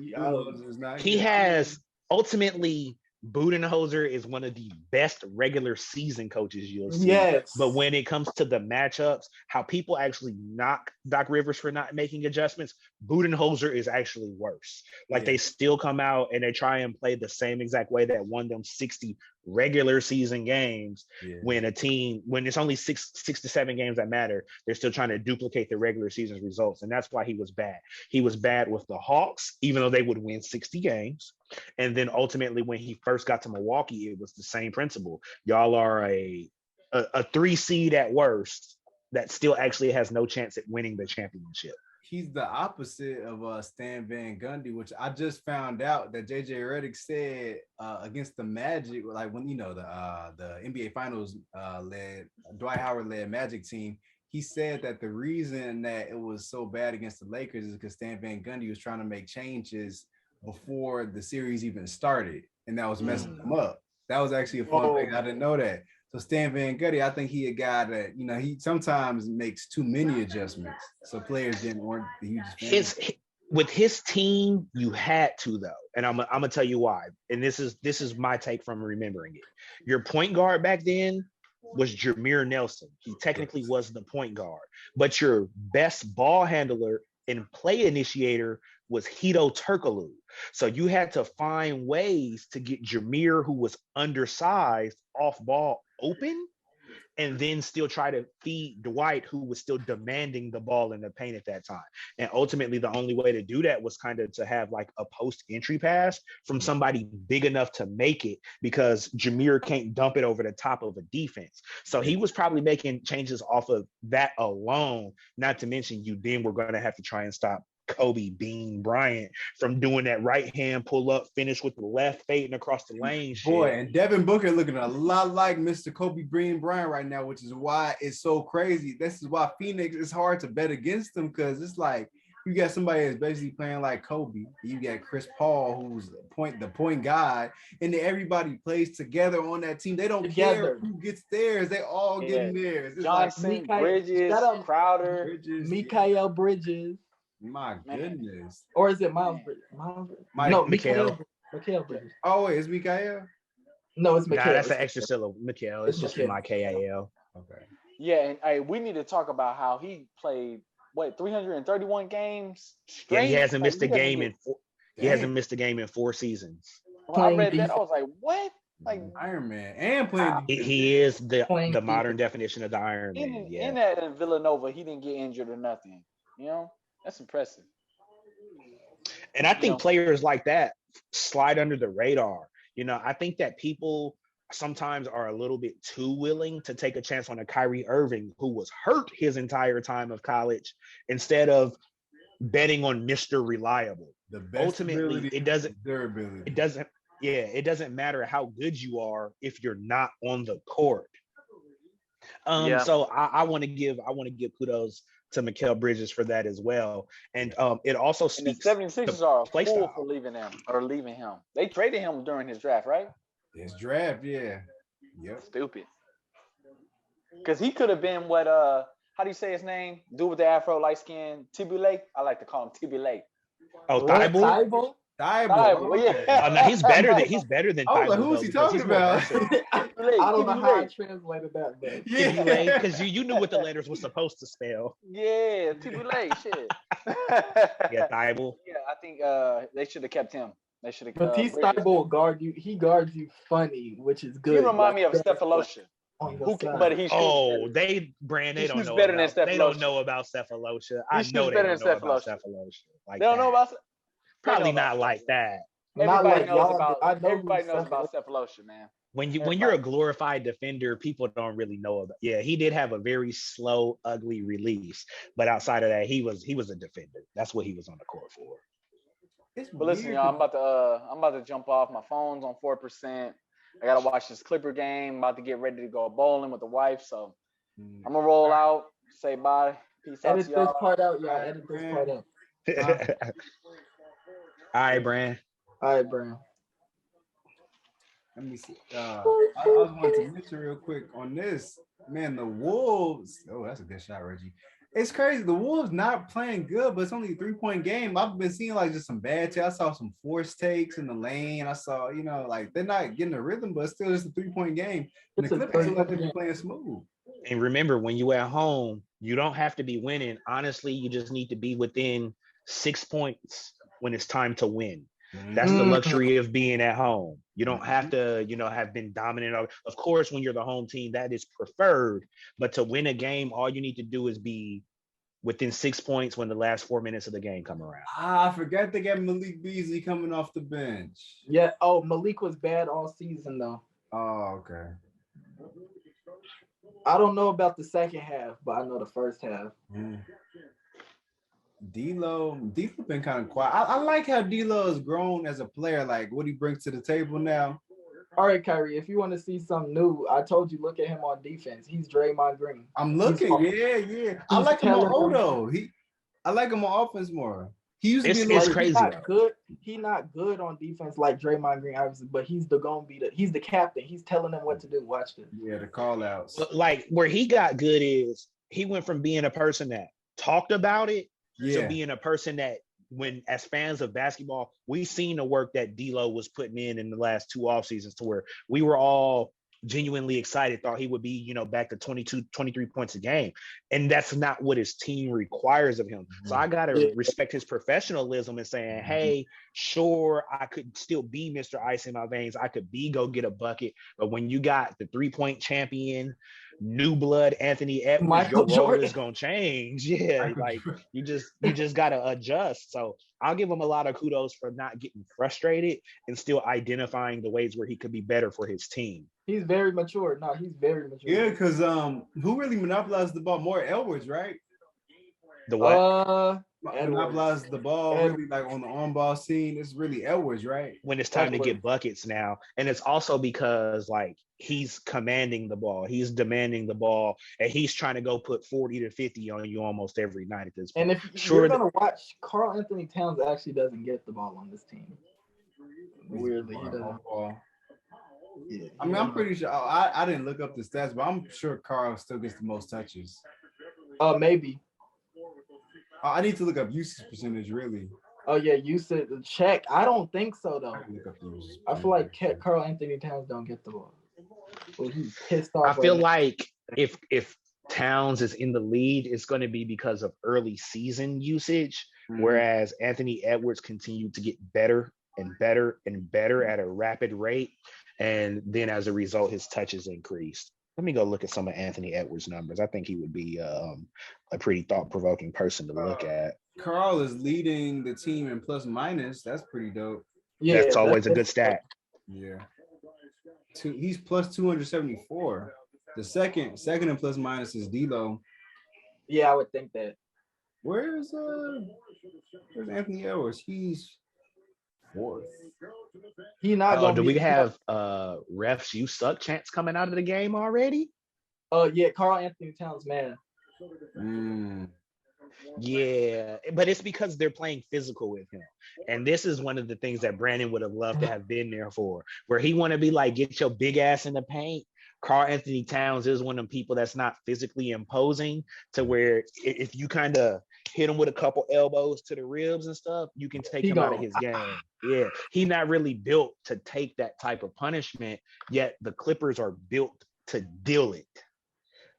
He has ultimately. Budenholzer is one of the best regular season coaches you'll see.
Yes.
But when it comes to the matchups, how people actually knock Doc Rivers for not making adjustments, Budenholzer is actually worse. They still come out and they try and play the same exact way that won them 60 regular season games. When it's only 6 to 7 games that matter, they're still trying to duplicate the regular season's results. And that's why he was bad. He was bad with the Hawks, even though they would win 60 games. And then ultimately, when he first got to Milwaukee, it was the same principle. Y'all are a 3 seed at worst that still actually has no chance at winning the championship.
He's the opposite of Stan Van Gundy, which I just found out that JJ Redick said against the Magic, when the NBA Finals led Dwight Howard led Magic team. He said that the reason that it was so bad against the Lakers is because Stan Van Gundy was trying to make changes before the series even started, and that was messing them up. That was actually a fun thing. I didn't know that. So Stan Van Gundy, I think he a guy that he sometimes makes too many adjustments, so players weren't the hugest fan.
With his team, you had to though, and I'm gonna tell you why. And this is my take from remembering it. Your point guard back then was Jameer Nelson. He technically was the point guard, but your best ball handler and play initiator was Hedo Turkoglu. So you had to find ways to get Jameer, who was undersized, off ball open, and then still try to feed Dwight, who was still demanding the ball in the paint at that time. And ultimately, the only way to do that was kind of to have a post entry pass from somebody big enough to make it, because Jameer can't dump it over the top of a defense. So he was probably making changes off of that alone, not to mention you then were going to have to try and stop Kobe Bean Bryant from doing that right hand pull up finish with the left fading across the lane.
And Devin Booker looking a lot like Mr. Kobe Bean Bryant right now, which is why it's so crazy. This is why Phoenix is hard to bet against them, because it's you got somebody that's basically playing like Kobe. You got Chris Paul, who's the point guy, and then everybody plays together on that team. They don't care who gets theirs. They all getting theirs. It's
Johnson, Bridges, Crowder,
Mikal Bridges.
My goodness.
Or is it Miles Bridges? No,
Mikal.
Mikal Bridges.
Oh, wait, it's Mikal?
No, it's Mikal.
Nah, that's an extra syllable. Mikal. It's just Mikal.
Okay.
Yeah, and hey, we need to talk about how he played 331 games straight.
Yeah, he hasn't missed a game in he hasn't missed a game in 4 seasons.
When I read that, I was like, what? Like
Iron Man and playing.
He is the modern definition of the Iron Man.
In that in Villanova, he didn't get injured or nothing. You know, that's impressive.
And I think players like that slide under the radar. You know, I think that people sometimes are a little bit too willing to take a chance on a Kyrie Irving who was hurt his entire time of college instead of betting on Mr. Reliable.
The best
ultimately it doesn't
durability.
It doesn't matter how good you are if you're not on the court. So I want to give kudos to Mikal Bridges for that as well. And it also speaks.
And the 76ers are a fool for leaving him. They traded him during his draft, right?
His draft, yeah. Yep.
Stupid. Because he could have been what how do you say his name? Dude with the afro, light skin, Tibule. I like to call him Tibule.
Oh, Thibault?
Thibault, yeah.
No, he's better than
I was like, who is he talking about?
I don't know how I translated that. But.
Yeah, because you knew what the letters were supposed to spell.
Yeah, Tibule, shit.
Yeah, Thibault.
Yeah, I think they should have kept him. They should have.
Matisse Thybulle guard you. He guards you funny, which is good.
He remind me of Cephalosha. But he shoots
they don't know.
Better than Cephalosha.
They don't know about Cephalosha. I know they don't know about Cephalosha. Like
they don't know about.
Probably not like that.
Everybody knows about Cephalosha, man.
When you're a glorified defender, people don't really know about. Yeah, he did have a very slow, ugly release, but outside of that, he was a defender. That's what he was on the court for.
But listen, y'all, I'm about to jump off. My phone's on 4%. I gotta watch this Clipper game. I'm about to get ready to go bowling with the wife, so I'm gonna roll out. Say bye. Peace out.
Edit this part out, y'all. Edit this part out.
All right, Brand.
Let
me see. I was going to mention real quick on this. Man, the Wolves. Oh, that's a good shot, Reggie. It's crazy. The Wolves not playing good, but it's only a 3-point game. I've been seeing like just some bad takes. I saw some forced takes in the lane. I saw, like they're not getting the rhythm, but it's still just a 3-point game. And the Clippers look like they're playing smooth.
And remember, when you at home, you don't have to be winning. Honestly, you just need to be within 6 points when it's time to win. That's the luxury of being at home. You don't have to, have been dominant. Of course, when you're the home team, that is preferred. But to win a game, all you need to do is be within 6 points when the last 4 minutes of the game come around.
I forgot they got Malik Beasley coming off the bench.
Yeah. Oh, Malik was bad all season, though.
Oh, okay.
I don't know about the second half, but I know the first half.
D'Lo been kind of quiet. I like how D'Lo has grown as a player, like what he brings to the table now.
All right, Kyrie, if you want to see something new, I told you look at him on defense. He's Draymond Green.
I'm looking, yeah. I like him on Odo. I like him on offense more. He used to be
crazy. He's not good on defense like Draymond Green, obviously, but he's the captain. He's telling them what to do. Watch this.
Yeah, the call outs.
Like where he got good is he went from being a person that talked about it to being a person that, when as fans of basketball, we seen the work that D'Lo was putting in the last 2 off seasons, to where we were all genuinely excited, thought he would be, back to 22, 23 points a game. And that's not what his team requires of him. So I got to respect his professionalism and saying, hey, sure, I could still be Mr. Ice in my veins. I could go get a bucket. But when you got the 3-point champion, new blood Anthony Edwards, your role is gonna change. Yeah, like you just gotta adjust. So I'll give him a lot of kudos for not getting frustrated and still identifying the ways where he could be better for his team.
He's very mature. No, he's very mature.
Yeah, because who really monopolized the ball more? Edwards, right?
The what?
Monopolized the ball really like on the on-ball scene. It's really Edwards, right?
When it's time to get buckets now. And it's also because like he's commanding the ball, he's demanding the ball, and he's trying to go put 40 to 50 on you almost every night at this point.
And if you're gonna watch, Karl Anthony Towns actually doesn't get the ball on this team. Weirdly, he doesn't.
Yeah, I mean, I'm pretty sure. I didn't look up the stats, but I'm sure Karl still gets the most touches.
Maybe.
I need to look up usage percentage, really.
Oh yeah, usage check. I don't think so though. I feel like Karl Anthony Towns don't get the ball. Well, he's pissed off.
I feel like if Towns is in the lead, it's going to be because of early season usage, whereas Anthony Edwards continued to get better and better and better at a rapid rate, and then as a result, his touches increased. Let me go look at some of Anthony Edwards' numbers. I think he would be a pretty thought-provoking person to look at.
Karl is leading the team in plus minus. That's pretty dope.
Yeah, that's always a good stat.
Yeah. He's plus 274. The second in plus minus is D'Lo.
Yeah, I would think that.
Where's Anthony Edwards? He's fourth.
He not gonna
do we have refs you suck chants coming out of the game already?
Oh yeah, Karl Anthony Towns, man.
Yeah, but it's because they're playing physical with him. And this is one of the things that Brandon would have loved to have been there for, where he want to be like, get your big ass in the paint. Karl Anthony Towns is one of them people that's not physically imposing, to where if you kind of hit him with a couple elbows to the ribs and stuff, you can take him out of his game. Yeah, he's not really built to take that type of punishment, yet the Clippers are built to deal it.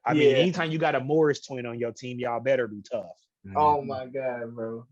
I mean, anytime you got a Morris twin on your team, y'all better be tough.
Oh my God, bro.